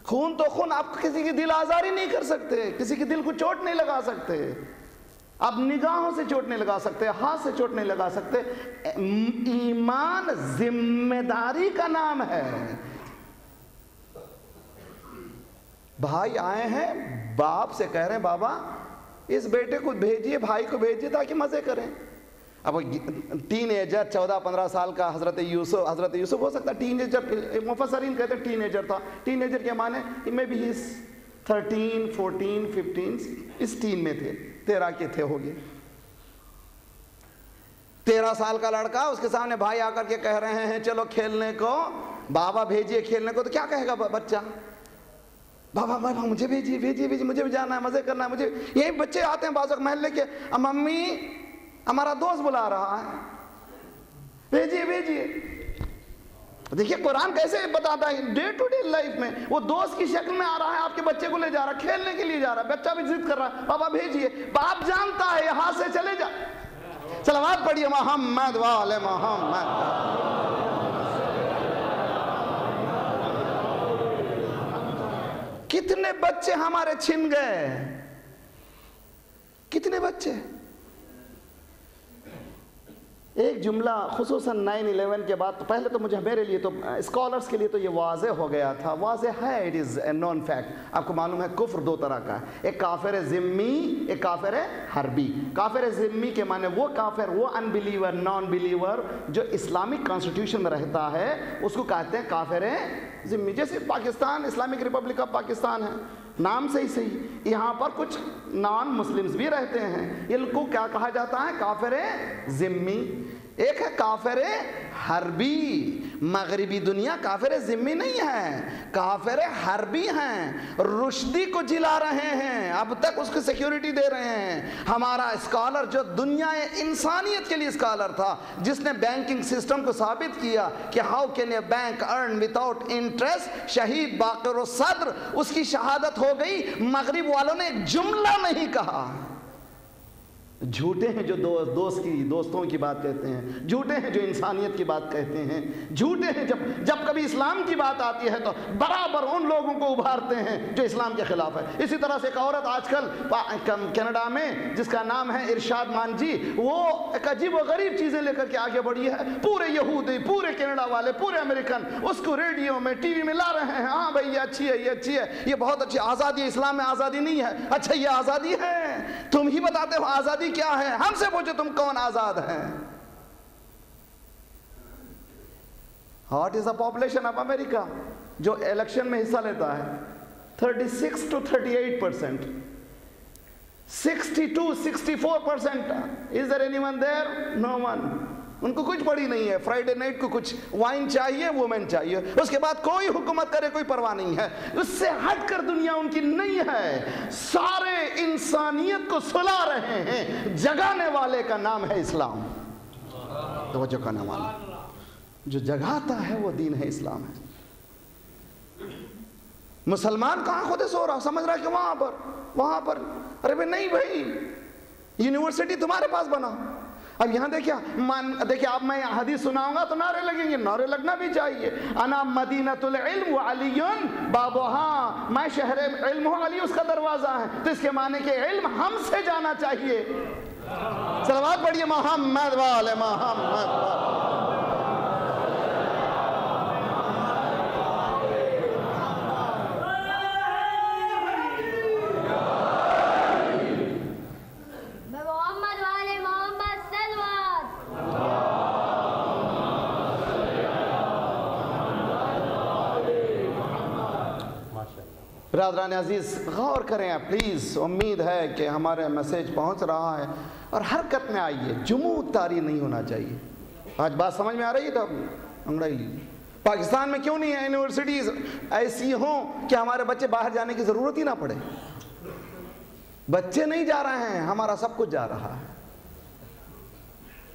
خون تو خون، آپ کسی کی دل آزاری نہیں کر سکتے، کسی کے دل کو چوٹ نہیں لگا سکتے، آپ نگاہوں سے چوٹ نہیں لگا سکتے، ہاتھ سے چوٹ نہیں لگا سکتے۔ ایمان ذمہ داری کا نام ہے۔ بھائی آئے ہیں، باپ سے کہہ رہے ہیں بابا اس بیٹے کو بھیجیے، بھائی کو بھیجیے تاکہ مزے کریں۔ اب ٹین ایجر 14-15 سال کا حضرت یوسف ہو سکتا ہے ٹین ایجر، مفسرین کہتے ہیں ٹین ایجر تھا، ٹین ایجر کے معنی میں بھی 13 14 15 اس ٹین میں تھے، 13 کے تھے، ہو گئے 13 سال کا لڑکا، اس کے سامنے بھائی آ کر کے کہہ رہے ہیں چلو کھیلنے کو، بابا بھیجیے کھیلنے کو، تو کیا کہے گا بچہ؟ بابا مجھے بھیجیے، مجھے بھی جانا ہے، مزے کرنا ہے مجھے۔ یہی بچے آتے ہیں بعض وقت محلے کے، ممی ہمارا دوست بلا رہا ہے، بھیجیے۔ دیکھیے قرآن کیسے بتاتا ہے ڈے ٹو ڈے لائف میں، وہ دوست کی شکل میں آ رہا ہے، آپ کے بچے کو لے جا رہا ہے، کھیلنے کے لیے جا رہا ہے، بچہ بھی ضد کر رہا ہے بابا بھیجیے، باپ جانتا ہے یہاں سے چلے جا۔ صلوات پڑھیے محمد وآل محمد۔ کتنے بچے ہمارے چھن گئے، کتنے بچے۔ ایک جملہ خصوصاً 9/11 کے بعد، تو پہلے تو مجھے میرے لیے تو اسکالرز کے لیے تو یہ واضح ہو گیا تھا، واضح ہے، it is a known fact. آپ کو معلوم ہے کفر دو طرح کا ہے، ایک کافر ذمی، ایک کافر حربی۔ کافر ذمی کے معنی وہ کافر، وہ ان بلیور، نان بلیور جو اسلامک کانسٹیٹیوشن میں رہتا ہے، اس کو کہتے ہیں کافر ذمی۔ جیسے Pakistan Islamic republic of Pakistan ہے، نام سے ہی صحیح، یہاں پر کچھ نان مسلمز بھی رہتے ہیں، ان کو کیا کہا جاتا ہے؟ کافر ذمی۔ ایک ہے کافر حربی، مغربی دنیا کافر ذمی نہیں ہے، کافر حربی ہیں، رشدی کو جلا رہے ہیں، اب تک اس کو سیکیورٹی دے رہے ہیں۔ ہمارا اسکالر جو دنیا انسانیت کے لیے اسکالر تھا، جس نے بینکنگ سسٹم کو ثابت کیا کہ how can a bank earn without interest, شہید باقر الصدر، اس کی شہادت ہو گئی۔ مغرب والوں نے ایک جملہ نہیں کہا۔ جھوٹے ہیں جو دوستوں کی بات کہتے ہیں، جھوٹے ہیں جو انسانیت کی بات کہتے ہیں، جھوٹے ہیں جب کبھی اسلام کی بات آتی ہے تو برابر ان لوگوں کو ابھارتے ہیں جو اسلام کے خلاف ہے۔ اسی طرح سے ایک عورت آج کل کینیڈا میں جس کا نام ہے ارشاد مان جی، وہ ایک عجیب و غریب چیزیں لے کر کے آگے بڑھی ہے، پورے یہودی، پورے کینیڈا والے، پورے امریکن اس کو ریڈیو میں ٹی وی میں لا رہے ہیں، ہاں بھائی یہ اچھی ہے، یہ اچھی ہے، یہ بہت اچھی آزادی ہے، اسلام میں آزادی نہیں ہے۔ اچھا یہ آزادی ہے، تم ہی بتاتے ہو آزادی کیا ہے، ہم سے پوچھو تم کون آزاد ہیں۔ What is the population of America جو الیکشن میں حصہ لیتا ہے؟ 36 to 38%، 62 64%۔ Is there anyone there? No one۔ ان کو کچھ پڑی نہیں ہے، فرائیڈے نائٹ کو کچھ وائن چاہیے، وومن چاہیے، اس کے بعد کوئی حکومت کرے کوئی پرواہ نہیں ہے، اس سے ہٹ کر دنیا ان کی نہیں ہے۔ سارے انسانیت کو سلا رہے ہیں، جگانے والے کا نام ہے اسلام۔ توجہ کرنے والا جو جگاتا ہے وہ دین ہے، اسلام ہے۔ مسلمان کہاں خود سو رہا، سمجھ رہا کہ وہاں پر ارے بھائی نہیں بھائی، یونیورسٹی تمہارے پاس بنا۔ اب یہاں دیکھیں آپ میں حدیث سناؤں گا تو نعرے لگیں گے، نعرے لگنا بھی چاہیے۔ انا مدینۃ العلم وعلی بابہا، میں شہر علم ہوں، علی اس کا دروازہ ہے، تو اس کے معنی کہ علم ہم سے جانا چاہیے۔ صلوات پڑھیے محمد وآل محمد۔ برادران عزیز غور کریں پلیز، امید ہے کہ ہمارے میسیج پہنچ رہا ہے، اور حرکت میں آئیے، جمود طاری نہیں ہونا چاہیے۔ آج بات سمجھ میں آ رہی ہے تو انگڑائی لیجیے۔ پاکستان میں کیوں نہیں ہے یونیورسٹیز ایسی ہوں کہ ہمارے بچے باہر جانے کی ضرورت ہی نہ پڑے؟ بچے نہیں جا رہے ہیں، ہمارا سب کچھ جا رہا ہے،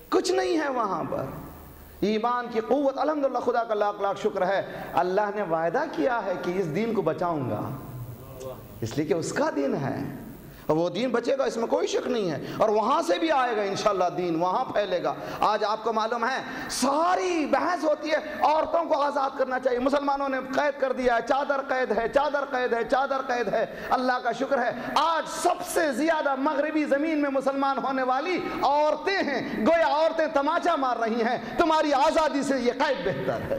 کچھ نہیں ہے وہاں پر۔ ایمان کی قوت، الحمدللہ خدا کا لاکھ لاکھ شکر ہے، اللہ نے وعدہ کیا ہے کہ اس دین کو بچاؤں گا، اس لیے کہ اس کا دین ہے، اور وہ دین بچے گا، اس میں کوئی شک نہیں ہے، اور وہاں سے بھی آئے گا انشاءاللہ دین، وہاں پھیلے گا۔ آج آپ کو معلوم ہے ساری بحث ہوتی ہے عورتوں کو آزاد کرنا چاہیے، مسلمانوں نے قید کر دیا ہے، چادر قید ہے، چادر قید ہے، چادر قید ہے۔ اللہ کا شکر ہے آج سب سے زیادہ مغربی زمین میں مسلمان ہونے والی عورتیں ہیں، گویا عورتیں تماچا مار رہی ہیں، تمہاری آزادی سے یہ قید بہتر ہے۔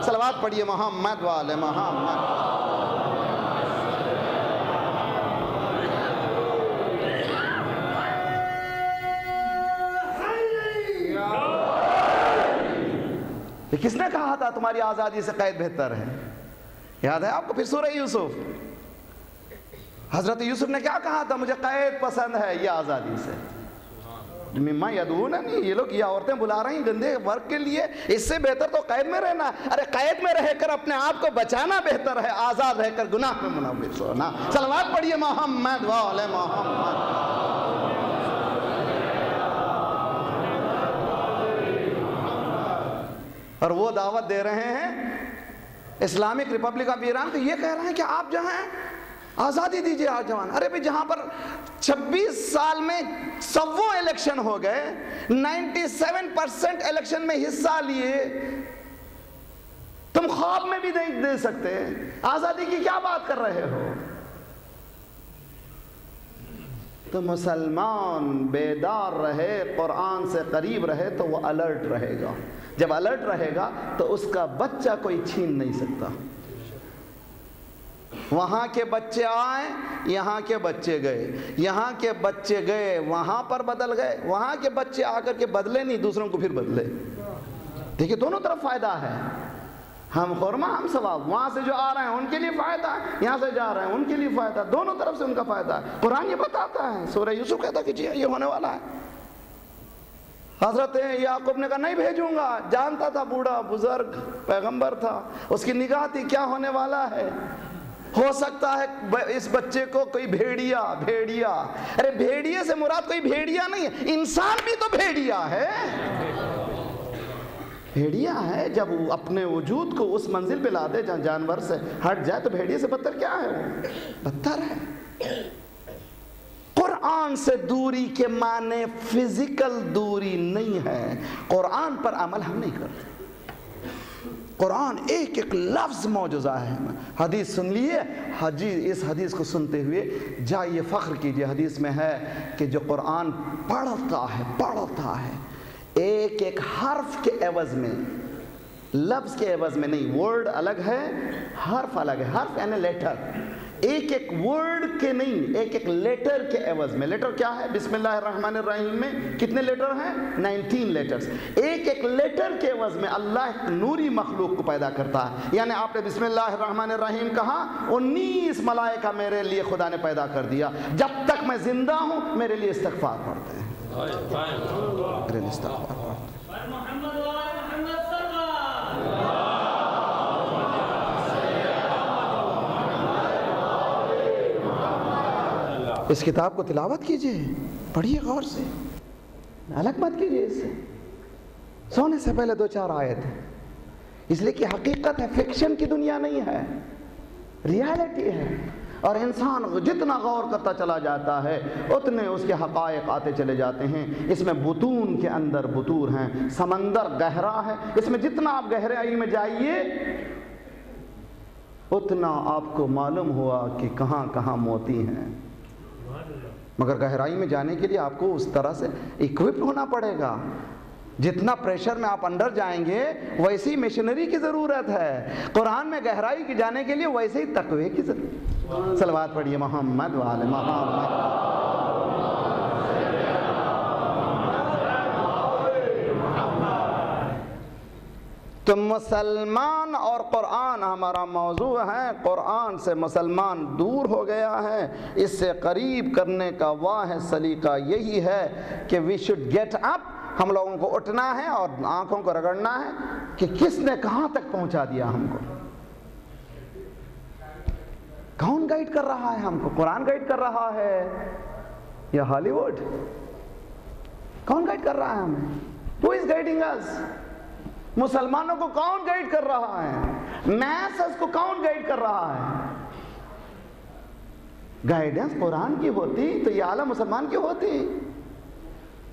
صلوات پڑھیے محمد والے محمد۔ یہ کس نے کہا تھا تمہاری آزادی سے قید بہتر ہے؟ یاد ہے آپ کو؟ پھر سورہ یوسف، حضرت یوسف نے کیا کہا تھا؟ مجھے قید پسند ہے یہ آزادی سے۔ مما یدعوننی، یہ لوگ، یہ عورتیں بلا رہی ہیں گندے ورک کے لیے، اس سے بہتر تو قید میں رہنا۔ ارے قید میں رہ کر اپنے آپ کو بچانا بہتر ہے، آزاد رہ کر گناہ میں منغمس ہونا۔ صلوات پڑھیے محمد وعلی محمد۔ اور وہ دعوت دے رہے ہیں اسلامک ریپبلک آف ایران، تو یہ کہہ رہے ہیں کہ آپ جو ہیں آزادی دیجئے آج جوان۔ ارے بھئی جہاں پر 26 سال میں 100 الیکشن ہو گئے، 97% الیکشن میں حصہ لیے، تم خواب میں بھی نہیں دے سکتے، آزادی کی کیا بات کر رہے ہو؟ تو مسلمان بیدار رہے، قرآن سے قریب رہے تو وہ الرٹ رہے گا۔ جب الرٹ رہے گا تو اس کا بچہ کوئی چھین نہیں سکتا۔ وہاں کے بچے آئے، یہاں کے بچے گئے، یہاں کے بچے گئے وہاں پر بدل گئے، وہاں کے بچے آ کر کے بدلے نہیں، دوسروں کو پھر بدلے۔ دیکھیں دونوں طرف فائدہ ہے، ہم خورما ہم ثواب، وہاں سے جو آ رہے ہیں ان کے لیے فائدہ ہے، یہاں سے جا رہے ہیں ان کے لیے فائدہ، دونوں طرف سے ان کا فائدہ ہے۔ قرآن یہ بتاتا ہے، سورہ یوسف کہتا کہ جی یہ ہونے والا ہے۔ حضرت یعقوب نے کہا نہیں بھیجوں گا، جانتا تھا، بوڑھا بزرگ پیغمبر تھا، اس کی نگاہ تھی کیا ہونے والا ہے، ہو سکتا ہے اس بچے کو کوئی بھیڑیا، ارے بھیڑیے سے مراد کوئی بھیڑیا نہیں ہے، انسان بھی تو بھیڑیا ہے، بھیڑیا ہے۔ جب وہ اپنے وجود کو اس منزل پہ لا دے جہاں جانور سے ہٹ جائے تو بھیڑیے سے بدتر کیا ہے؟ وہ بدتر ہے۔ قرآن سے دوری کے معنی فزیکل دوری نہیں ہے، قرآن پر عمل ہم نہیں کرتے۔ قرآن ایک ایک لفظ معجزہ ہے۔ حدیث سن لیے، اس حدیث کو سنتے ہوئے جائیے فخر کیجئے، حدیث میں ہے کہ جو قرآن پڑھتا ہے ایک ایک حرف کے عوض میں، لفظ کے عوض میں نہیں، ورڈ الگ ہے، حرف الگ ہے، حرف یعنی لیٹر، ایک ایک ورڈ کے نہیں، ایک ایک لیٹر کے عوض میں۔ لیٹر کیا ہے؟ بسم اللہ الرحمن الرحیم میں کتنے لیٹر ہیں؟ 19 لیٹرز۔ ایک ایک لیٹر کے عوض میں اللہ ایک نوری مخلوق کو پیدا کرتا ہے۔ یعنی آپ نے بسم اللہ الرحمن الرحیم کہا، 19 ملائکہ میرے لیے خدا نے پیدا کر دیا، جب تک میں زندہ ہوں میرے لیے استغفار پڑھتے ہیں، میرے لیے استغفار پڑھتے ہیں۔ اس کتاب کو تلاوت کیجئے، پڑھیے غور سے، الگ مت کیجئے اس سے، سونے سے پہلے 2-4 آیت ہے، اس لیے کہ حقیقت ہے، فکشن کی دنیا نہیں ہے، ریالٹی ہے، اور انسان جتنا غور کرتا چلا جاتا ہے اتنے اس کے حقائق آتے چلے جاتے ہیں۔ اس میں بطون کے اندر بطور ہیں، سمندر گہرا ہے، اس میں جتنا آپ گہرائی میں جائیے اتنا آپ کو معلوم ہوا کہ کہاں کہاں موتی ہیں، مگر گہرائی میں جانے کے لیے آپ کو اس طرح سے اکوپڈ ہونا پڑے گا۔ جتنا پریشر میں آپ انڈر جائیں گے ویسی مشنری کی ضرورت ہے، قرآن میں گہرائی کی جانے کے لیے ویسے ہی تقوی کی ضرورت۔ صلوات پڑھیے محمد وعلی محمد۔ تم مسلمان قرآن اور قرآن ہمارا موضوع ہے. قرآن سے مسلمان دور ہو گیا ہے. اس سے قریب کرنے کا واحد سلیقہ یہی ہے کہ وی شوڈ گیٹ اپ. ہم لوگوں کو اٹھنا ہے اور آنکھوں کو رگڑنا ہے کہ کس نے کہاں تک پہنچا دیا ہم کو. کون گائیڈ کر رہا ہے ہم کو؟ قرآن گائیڈ کر رہا ہے یا ہالی ووڈ؟ کون گائیڈ کر رہا ہے ہمیں؟ Who is guiding us? مسلمانوں کو کون گائیڈ کر رہا ہے؟ میسز کو کون گائیڈ کر رہا ہے؟ گائیڈنس قرآن کی ہوتی تو یہ عالم مسلمان کی ہوتی.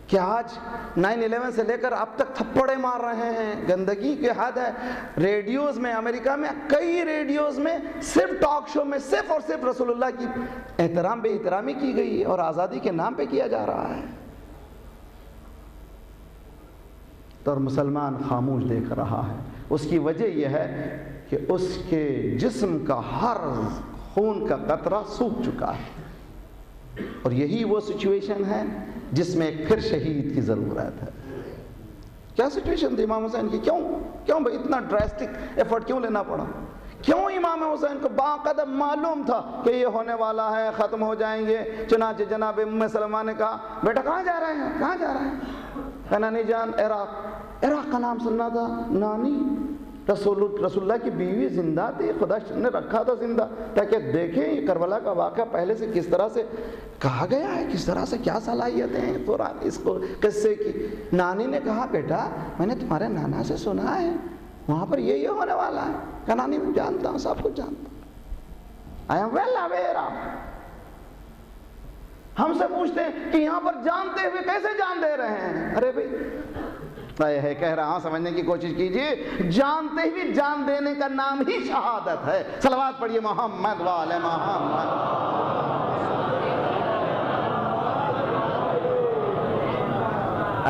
کہ آج 9/11 سے لے کر اب تک تھپڑے مار رہے ہیں. گندگی کی حد ہے. ریڈیوز میں امریکہ میں کئی ریڈیوز میں صرف ٹاک شو میں صرف اور صرف رسول اللہ کی احترام بے احترامی کی گئی اور آزادی کے نام پہ کیا جا رہا ہے. اور مسلمان خاموش دیکھ رہا ہے. اس کی وجہ یہ ہے کہ اس کے جسم کا ہر خون کا قطرہ سوکھ چکا ہے. اور یہی وہ سچویشن ہے جس میں ایک پھر شہید کی ضرورت ہے. کیا سچویشن تھی امام حسین کی؟ کیوں بھائی اتنا ڈراسٹک ایفرٹ کیوں لینا پڑا؟ کیوں امام حسین کو باقاعدہ معلوم تھا کہ یہ ہونے والا ہے، ختم ہو جائیں گے؟ چنانچہ جناب ام سلمہ نے کہا بیٹا کہاں جا رہے ہیں؟ کہاں جا رہے ہیں؟ کہ نانی جان عراق کا نام سننا تھا. نانی رسول اللہ کی بیوی زندہ تھی، خدا نے رکھا تھا زندہ تاکہ دیکھیں یہ کربلا کا واقعہ پہلے سے کس طرح سے کہا گیا ہے، کس طرح سے کیا صلاحیتیں ہیں قرآن اس کو قصے کی. نانی نے کہا بیٹا میں نے تمہارے نانا سے سنا ہے وہاں پر یہ ہونے والا ہے. کہ نانی میں جانتا ہوں، سب کچھ جانتا ہوں. I am well aware of. ہم سے پوچھتے ہیں کہ یہاں پر جانتے ہوئے کیسے جان دے رہے ہیں؟ ارے بھائی ہے کہہ رہا ہوں، سمجھنے کی کوشش کیجئے. جانتے ہوئے جان دینے کا نام ہی شہادت ہے. صلوات پڑھیے محمد وعلی محمد.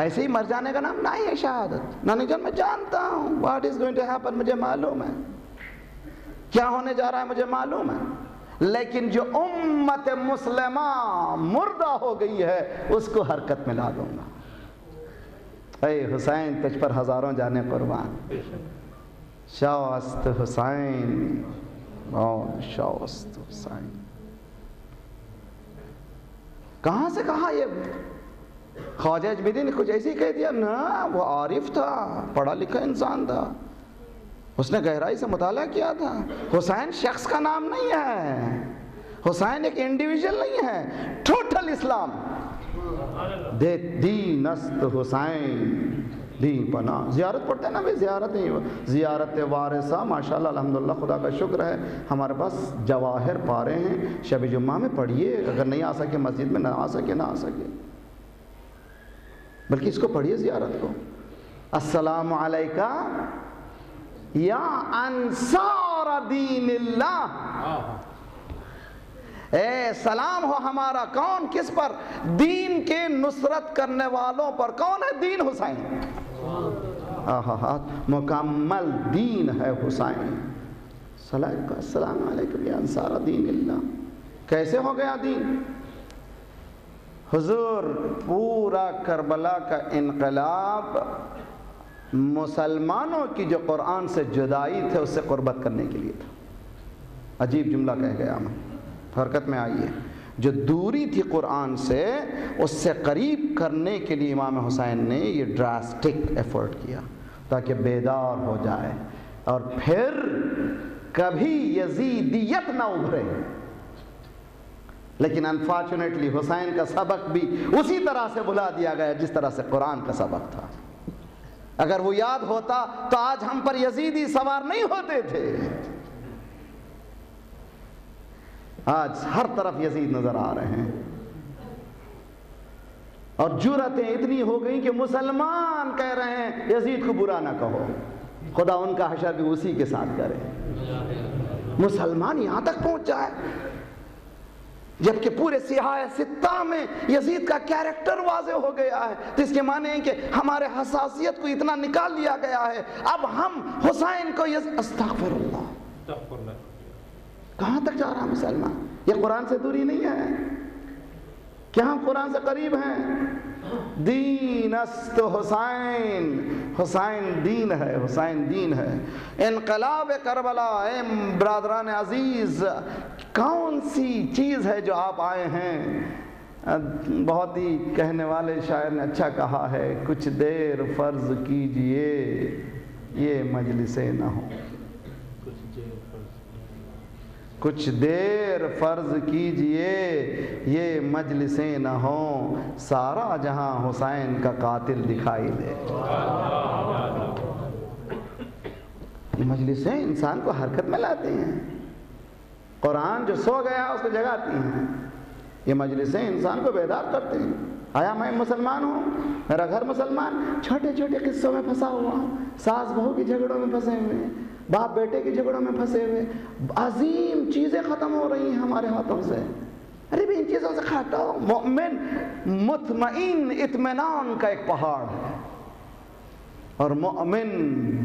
ایسے ہی مر جانے کا نام نہیں ہے شہادت. نانی جان میں جانتا ہوں what is going to happen، مجھے معلوم ہے کیا ہونے جا رہا ہے، مجھے معلوم ہے. لیکن جو امت مسلمہ مردہ ہو گئی ہے اس کو حرکت میں لا دوں گا. اے حسین تجھ پر ہزاروں جانے قربان. شاست حسین، شاست حسین. کہاں سے کہا یہ؟ خواجہ اجمیری نے کچھ ایسے ہی کہہ دیا؟ نا، وہ عارف تھا، پڑھا لکھا انسان تھا، اس نے گہرائی سے مطالعہ کیا تھا. حسین شخص کا نام نہیں ہے، حسین ایک انڈیویژل نہیں ہے، ٹوٹل اسلام. دین است حسین دین پنا. زیارت پڑھتے ہیں نا بھائی، زیارت وارثہ. ماشاءاللہ الحمدللہ خدا کا شکر ہے ہمارے پاس جواہر پارے ہیں. شب جمعہ میں پڑھیے، اگر نہیں آ سکے مسجد میں، نہ آ سکے بلکہ اس کو پڑھیے زیارت کو. السلام علیکہ یا انصار دین اللہ. اے سلام ہو ہمارا کون کس پر؟ دین کے نصرت کرنے والوں پر. کون ہے؟ دین حسین. مکمل دین ہے حسین. السلام علیکم یا انصار دین اللہ. کیسے ہو گیا دین؟ حضور پورا کربلا کا انقلاب مسلمانوں کی جو قرآن سے جدائی تھے اس سے قربت کرنے کے لیے تھا. عجیب جملہ کہہ گیا میں، حرکت میں آئیے. جو دوری تھی قرآن سے اس سے قریب کرنے کے لیے امام حسین نے یہ ڈراسٹک ایفرٹ کیا تاکہ بیدار ہو جائے اور پھر کبھی یزیدیت نہ ابھرے. لیکن انفارچونیٹلی حسین کا سبق بھی اسی طرح سے بھلا دیا گیا جس طرح سے قرآن کا سبق تھا. اگر وہ یاد ہوتا تو آج ہم پر یزیدی سوار نہیں ہوتے تھے. آج ہر طرف یزید نظر آ رہے ہیں اور جرأتیں اتنی ہو گئیں کہ مسلمان کہہ رہے ہیں یزید کو برا نہ کہو، خدا ان کا حشر بھی اسی کے ساتھ کرے. مسلمان یہاں تک پہنچ جائے جبکہ پورے سیاہ ستہ میں یزید کا کیریکٹر واضح ہو گیا ہے. تو اس کے معنی ہے کہ ہمارے حساسیت کو اتنا نکال لیا گیا ہے. اب ہم حسین کو استغفر اللہ. کہاں تک جا رہا مسلمان؟ یہ قرآن سے دوری نہیں ہے کیا ہم قرآن سے قریب ہیں؟ دین است حسین، حسین دین ہے، حسین دین ہے۔ انقلاب کربلا، اے برادران عزیز، کون سی چیز ہے جو آپ آئے ہیں؟ بہت ہی کہنے والے شاعر نے اچھا کہا ہے، کچھ دیر فرض کیجئے یہ مجلسیں نہ ہوں، کچھ دیر فرض کیجئے یہ مجلسیں نہ ہوں، سارا جہاں حسین کا قاتل دکھائی دے۔ یہ مجلسیں انسان کو حرکت میں لاتی ہیں، قرآن جو سو گیا اس کو جگاتی ہیں، یہ مجلسیں انسان کو بیدار کرتی ہیں۔ آیا میں مسلمان ہوں، میرا گھر مسلمان، چھوٹے چھوٹے قصوں میں پھنسا ہوا ہوں، ساس بہو کی جھگڑوں میں پھنسے ہوئے ہیں، باپ بیٹے کی جھگڑوں میں پھنسے ہوئے، عظیم چیزیں ختم ہو رہی ہیں ہمارے ہاتھوں سے۔ ارے بھی ان چیزوں سے ہٹو۔ مومن مطمئن اطمینان کا ایک پہاڑ ہے، اور مومن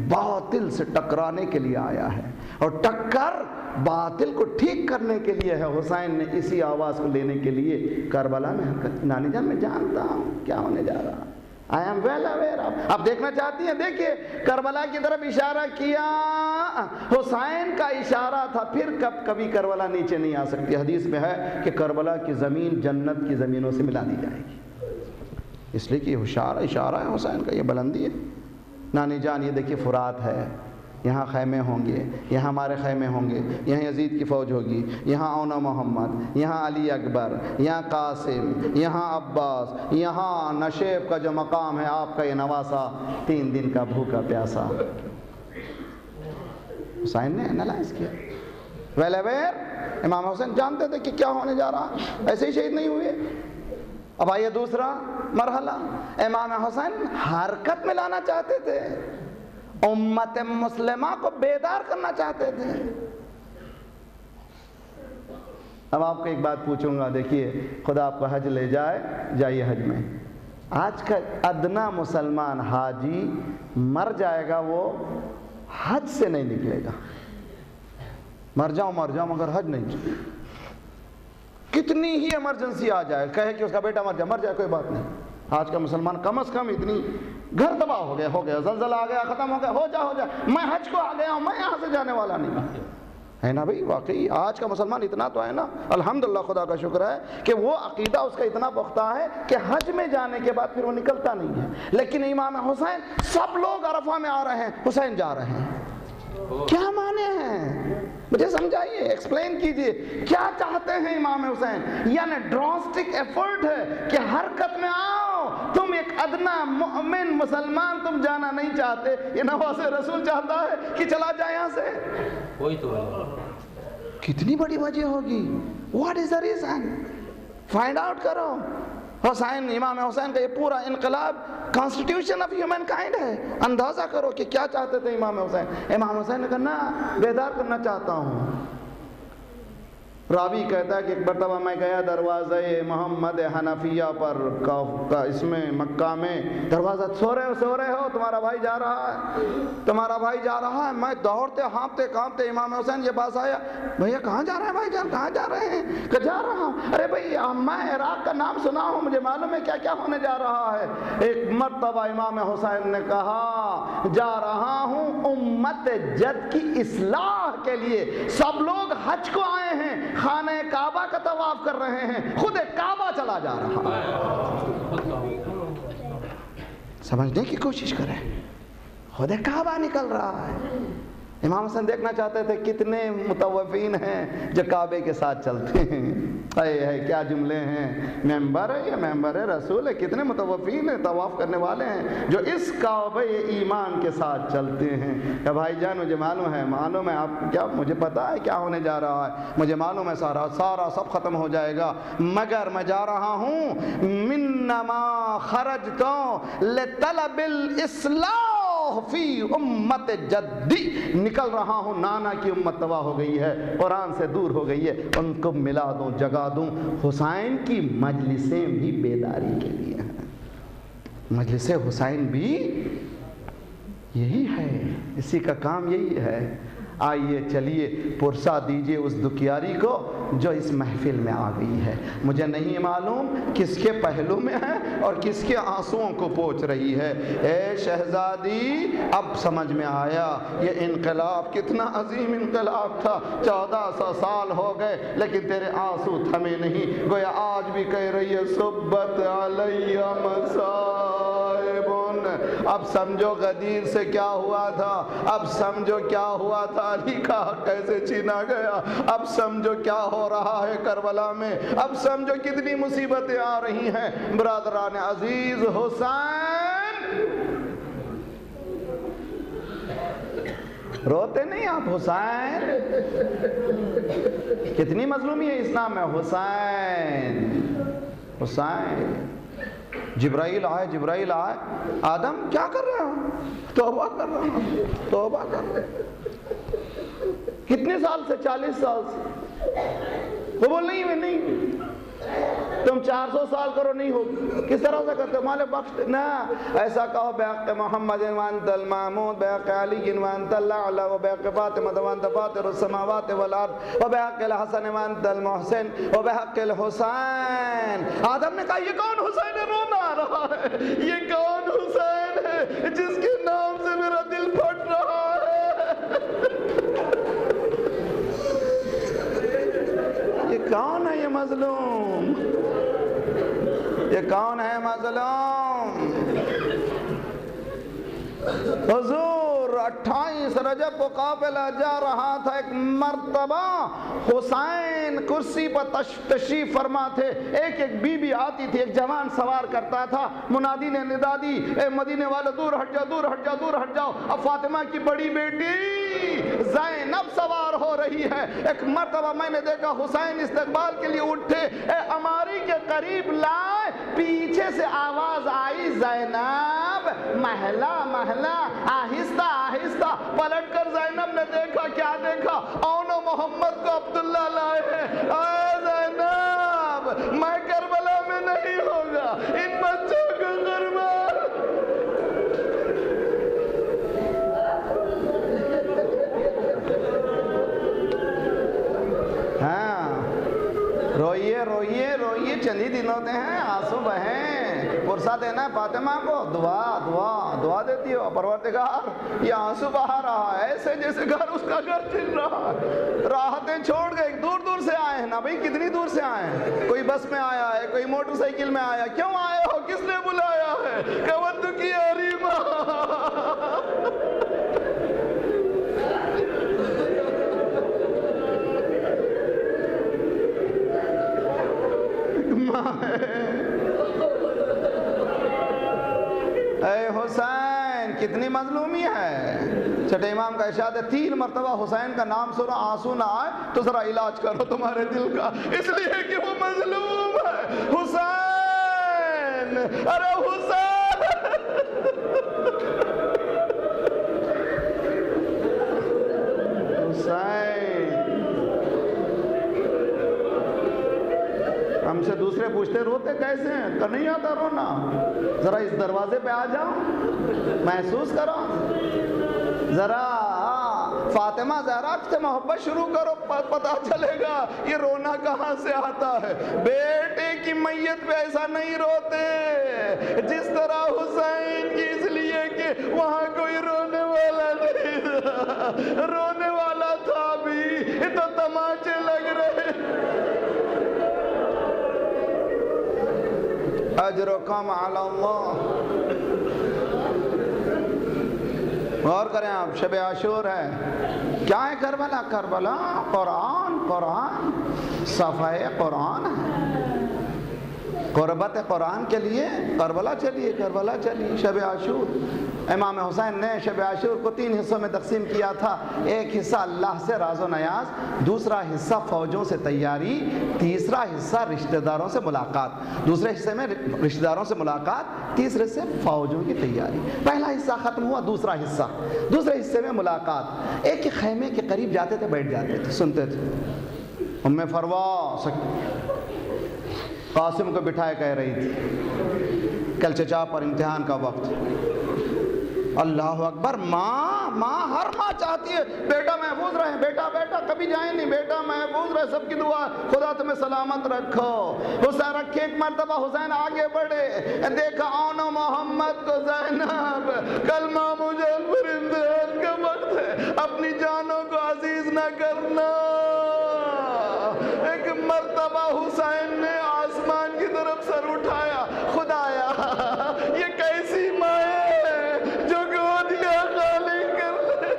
باطل سے ٹکرانے کے لیے آیا ہے، اور ٹکر باطل کو ٹھیک کرنے کے لیے ہے۔ حسین نے اسی آواز کو لینے کے لیے کربلا میں حرکت۔ نانی جان میں جانتا ہوں کیا ہونے جا رہا، I am well aware of۔ آپ دیکھنا چاہتی ہیں؟ دیکھیے کربلا کی طرف اشارہ کیا، حسین کا اشارہ تھا، پھر کبھی کربلا نیچے نہیں آ سکتی۔ حدیث میں ہے کہ کربلا کی زمین جنت کی زمینوں سے ملا دی جائے گی، اس لیے کہ یہ اشارہ ہے حسین کا، یہ بلندی ہے۔ نانی جان یہ دیکھیے فرات ہے، یہاں خیمے ہوں گے، یہاں ہمارے خیمے ہوں گے، یہاں یزید کی فوج ہوگی، یہاں اونا محمد، یہاں علی اکبر، یہاں قاسم، یہاں عباس، یہاں نشیب کا جو مقام ہے آپ کا یہ نواسا، 3 دن کا بھوکا پیاسا۔ حسین نے انالائز کیا، ویل اویئر۔ امام حسین جانتے تھے کہ کیا ہونے جا رہا، ایسے ہی شہید نہیں ہوئے۔ اب آئیے دوسرا مرحلہ، امام حسین حرکت میں لانا چاہتے تھے، امت مسلمہ کو بیدار کرنا چاہتے تھے۔ اب آپ کو ایک بات پوچھوں گا، دیکھیے خدا آپ کو حج لے جائے، جائیے حج میں۔ آج کا ادنا مسلمان حاجی مر جائے گا، وہ حج سے نہیں نکلے گا۔ مر جاؤں مگر حج نہیں چلے۔ کتنی ہی ایمرجنسی آ جائے، کہے کہ اس کا بیٹا مر جائے کوئی بات نہیں، آج کا مسلمان کم از کم اتنی، گھر تباہ ہو گیا، زلزلہ آ گیا، ختم ہو گیا، ہو جا میں حج کو آ گیا ہوں، میں یہاں سے جانے والا نہیں ہے نا بھائی۔ واقعی آج کا مسلمان اتنا تو ہے نا، الحمدللہ، خدا کا شکر ہے کہ وہ عقیدہ اس کا اتنا پختہ ہے کہ حج میں جانے کے بعد پھر وہ نکلتا نہیں ہے۔ لیکن امام حسین، سب لوگ عرفہ میں آ رہے ہیں، حسین جا رہے ہیں، کیا معنی ہے؟ مجھے سمجھائیے، ایکسپلین کیجئے، کیا چاہتے ہیں امام حسین؟ یعنی ڈراسٹک ایفرٹ ہے کہ حرکت میں آؤ، تم ایک ادنا مومن مسلمان، تم جانا نہیں چاہتے، یہ نواز رسول چاہتا ہے کہ چلا جائے یہاں سے۔ وہی تو کتنی بڑی وجہ ہوگی، what is the reason? Find out کرو۔ حسین، امام حسین کا یہ پورا انقلاب کانسٹیٹیوشن آف ہیومن کائنڈ ہے۔ اندازہ کرو کہ کیا چاہتے تھے امام حسین۔ امام حسین نے کہا نا، بیدار کرنا چاہتا ہوں۔ راوی کہتا ہے کہ ایک مرتبہ میں گیا دروازہ محمد حنفیہ پر، اس میں مکہ میں، دروازہ سو رہے ہو، تمہارا بھائی جا رہا ہے، میں دوڑتے ہانپتے کانپتے امام حسین یہ پاس آیا، بھیا کہاں جا رہے ہیں بھائی جان، کہاں جا رہے ہیں؟ کہ جا رہا ہوں۔ ارے بھائی میں عراق کا نام سنا ہوں، مجھے معلوم ہے کیا کیا ہونے جا رہا ہے۔ ایک مرتبہ امام حسین نے کہا، جا رہا ہوں امت جد کی اصلاح کے لیے، سب لوگ حج کو آئے ہیں، خانہ کعبہ کا طواف کر رہے ہیں، خود کعبہ چلا جا رہا ہے۔ سمجھنے کی کوشش کریں، خود کعبہ نکل رہا ہے۔ امام حسین دیکھنا چاہتے تھے کتنے مطوفین ہیں جو کعبے کے ساتھ چلتے ہیں۔ ہے کیا جملے ہیں، ممبر ہے یا ممبر رسول ہے، کتنے مطوفین ہیں، طواف کرنے والے ہیں جو اس کعبہ ایمان کے ساتھ چلتے ہیں۔ کہ بھائی جان مجھے معلوم ہے آپ کیا، مجھے پتا ہے کیا ہونے جا رہا ہے، مجھے معلوم ہے سارا سب ختم ہو جائے گا، مگر میں جا رہا ہوں منما خرجت لطلب الاصلاح فی امت جدی، نکل رہا ہوں، نانا کی امت تباہ ہو گئی ہے، قرآن سے دور ہو گئی ہے، ان کو ملا دوں، جگا دوں۔ حسین کی مجلسیں بھی بیداری کے لیے ہیں، مجلس حسین بھی یہی ہے، اسی کا کام یہی ہے۔ آئیے چلیے پرسا دیجئے اس دکھیاری کو جو اس محفل میں آ گئی ہے. مجھے نہیں معلوم کس کے پہلو میں ہے اور کس کے آنسوؤں کو پوچھ رہی ہے. اے شہزادی اب سمجھ میں آیا یہ انقلاب کتنا عظیم انقلاب تھا. 1400 سال ہو گئے لیکن تیرے آنسو تھمے نہیں. گویا آج بھی کہہ رہی ہے صبت علیہ مصائب. اب سمجھو غدیر سے کیا ہوا تھا, اب سمجھو کیا ہوا تھا, علی کا حق کیسے چھینا گیا, اب سمجھو کیا ہو رہا ہے کربلا میں, اب سمجھو کتنی مصیبتیں آ رہی ہیں. برادران عزیز, حسین روتے نہیں آپ, حسین کتنی مظلومی ہے اسلام میں. حسین حسین جبرائیل آئے, جبرائیل آئے, آدم کیا کر رہے ہو؟ توبہ کر رہا ہوں, توبہ کر رہے. کتنے سال سے؟ 40 سال سے. وہ بول نہیں, میں نہیں, تم 400 سال کرو نہیں ہوگی. کس طرح سے کرتے ہو؟ مالک بخش نہ. ایسا کہو بحق محمد وانت المحمود بحق علی وانت الاعلی وبحق فاطمہ وانت فاطر السماوات والارض وبحق الحسن وانت المحسن وبحق الحسین. آدم نے کہا یہ کون حسین ہے؟ رونا آ رہا ہے. یہ کون حسین ہے جس کے نام سے میرا دل پھٹ رہا ہے؟ یہ کون ہے یہ مظلوم؟ یہ کون ہے مظلوم؟ حضور 28 رجب کو قافلہ جا رہا تھا. ایک مرتبہ حسین کرسی پر تشریف فرما تھے. ایک ایک بی بی آتی تھی, ایک جوان سوار کرتا تھا. منادی نے ندا دی, اے مدینے والے دور ہٹ جاؤ, دور ہٹ جاؤ, دور ہٹ جاؤ. اب فاطمہ کی بڑی بیٹی زینب سوار ہو رہی ہے. ایک مرتبہ میں نے دیکھا حسین استقبال کے لیے اٹھے, اے اماری کے قریب لائے. پیچھے سے آواز آئی, زینب محلہ محلہ, آہستہ آہستہ. پلٹ کر زینب نے دیکھا, کیا دیکھا؟ اون و محمد کو عبداللہ لائے ہیں. اے زینب میں کربلا میں نہیں ہوگا, ان بچوں کو قربان. ہاں روئیے روئیے روئیے, چند ہی دن ہوتے ہیں, آنسو بہیں. پرسا دینا ہے فاطمہ کو, دعا دعا دعا دیتی ہو, پروردگار یہ آنسو بہا رہا ہے ایسے جیسے گھر اس کا گھر چل رہا ہے. راحتیں چھوڑ گئے, دور دور سے آئے ہیں نا بھائی, کتنی دور سے آئے ہیں. کوئی بس میں آیا ہے, کوئی موٹر سائیکل میں آیا. کیوں آئے ہو؟ کس نے بلایا ہے؟ کہ کی حریمہ. اے حسین کتنی مظلومی ہے. چھٹے امام کا ارشاد ہے 3 مرتبہ حسین کا نام سنا, آنسو نہ آئے تو ذرا علاج کرو تمہارے دل کا, اس لیے کہ وہ مظلوم ہے. حسین, ارے حسین. حسین ہم سے دوسرے پوچھتے روتے کیسے ہیں, تو نہیں آتا رونا. ذرا اس دروازے پہ آ جاؤ, محسوس کرو ذرا. فاطمہ زہرا سے محبت شروع کرو, پتہ چلے گا یہ رونا کہاں سے آتا ہے. بیٹے کی میت پہ ایسا نہیں روتے جس طرح حسین کی, اس لیے کہ وہاں کوئی رونے والا نہیں تھا. رونے والا تھا بھی تو تماچے لگ رہے. اجرکم علی اللہ. غور کریں آپ, شب عاشور ہے. کیا ہے کربلا؟ کربلا قرآن, قرآن صفحہ قرآن ہے. قربت قرآن کے لیے کربلا چلیے, کربلا چلیے. شب عاشور, امام حسین نے شب عاشور کو 3 حصوں میں تقسیم کیا تھا. ایک حصہ اللہ سے راز و نیاز, دوسرا حصہ فوجوں سے تیاری, تیسرا حصہ رشتہ داروں سے ملاقات. دوسرے حصے میں رشتہ داروں سے ملاقات, تیسرے سے فوجوں کی تیاری. پہلا حصہ ختم ہوا, دوسرا حصہ, دوسرے حصے میں ملاقات. ایک خیمے کے قریب جاتے تھے, بیٹھ جاتے تھے, سنتے تھے. ام فروا قاسم کو بٹھائے کہہ رہی تھی کل چچا پر امتحان کا وقت. اللہ اکبر, ماں ماں ہر ماں چاہتی ہے بیٹا محفوظ رہے، بیٹا بیٹا کبھی جائیں نہیں، بیٹا محفوظ رہے، سب کی دعا خدا تمہیں سلامت رکھو۔ حسین رکھے ایک مرتبہ حسین آگے بڑھے، دیکھا آنا محمد کو زینب، کلمہ مجھے پر امتحان کا وقت ہے، اپنی جانوں کو عزیز نہ کرنا۔ ایک مرتبہ حسین نے آسمان کی طرف سر اٹھایا، خدایا یہ کیسی ماں ہے جو گودیاں خالی کر دے۔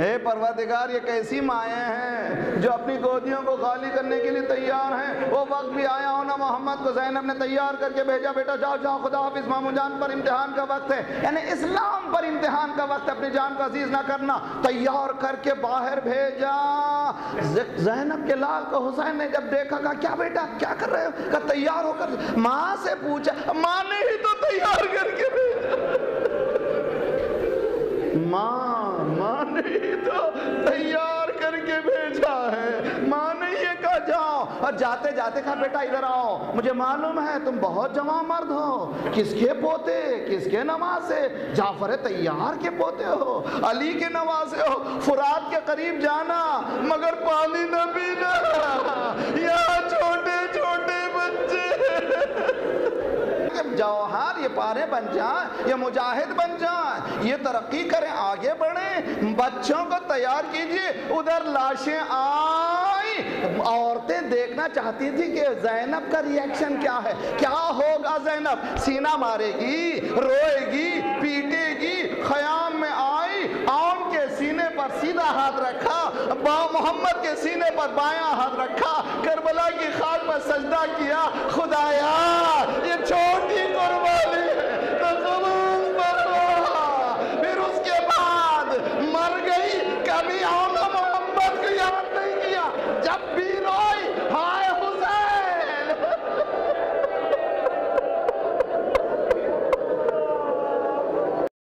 اے پروردگار یہ کیسی مائیں ہیں جو اپنی گودیوں کو خالی کرنے کے لیے تیار ہیں۔ وہ وقت بھی آیا ہونا محمد کو زینب نے تیار کر کے بھیجا، بیٹا جاؤ جاؤ خدا حافظ، مامو جان پر امتحان کا وقت ہے، یعنی اسلام پر امتحان کا وقت ہے، اپنی جان کو عزیز نہ کرنا، تیار کر کے باہر بھیجا۔ زینب کے لال کو حسین نے جب دیکھا کہا کیا بیٹا کیا کر رہے ہو؟ کہا تیار ہو کر، ماں سے پوچھا، ماں نے ہی تو تیار کر کے بھیجا، ماں نے ہی تو تیار کر کے بھیجا ہے، ماں نے یہ کہا جاؤ، اور جاتے جاتے کہا بیٹا ادھر آؤ، مجھے معلوم ہے تم بہت جوان مرد ہو، کس کے پوتے کس کے نواسے؟ جعفر طیار کے پوتے ہو، علی کے نواسے ہو، فرات کے قریب جانا مگر پانی نہ پینا، یہاں چھوٹے چھوٹے بچے جوہر یہ پارے بن جائیں، یہ مجاہد بن جائیں، یہ ترقی کریں، آگے بڑھیں، بچوں کو تیار کیجئے۔ ادھر لاشیں آئیں، عورتیں دیکھنا چاہتی تھی کہ زینب کا ریاکشن کیا ہے، کیا ہوگا زینب، سینہ مارے گی، روئے گی، پیٹے گی، خیام میں آئی، آن کے سینے پر سیدھا ہاتھ رکھا، محمد کے سینے پر بایاں ہاتھ رکھا، کربلا کی خاک پر سجدہ کیا، خدایا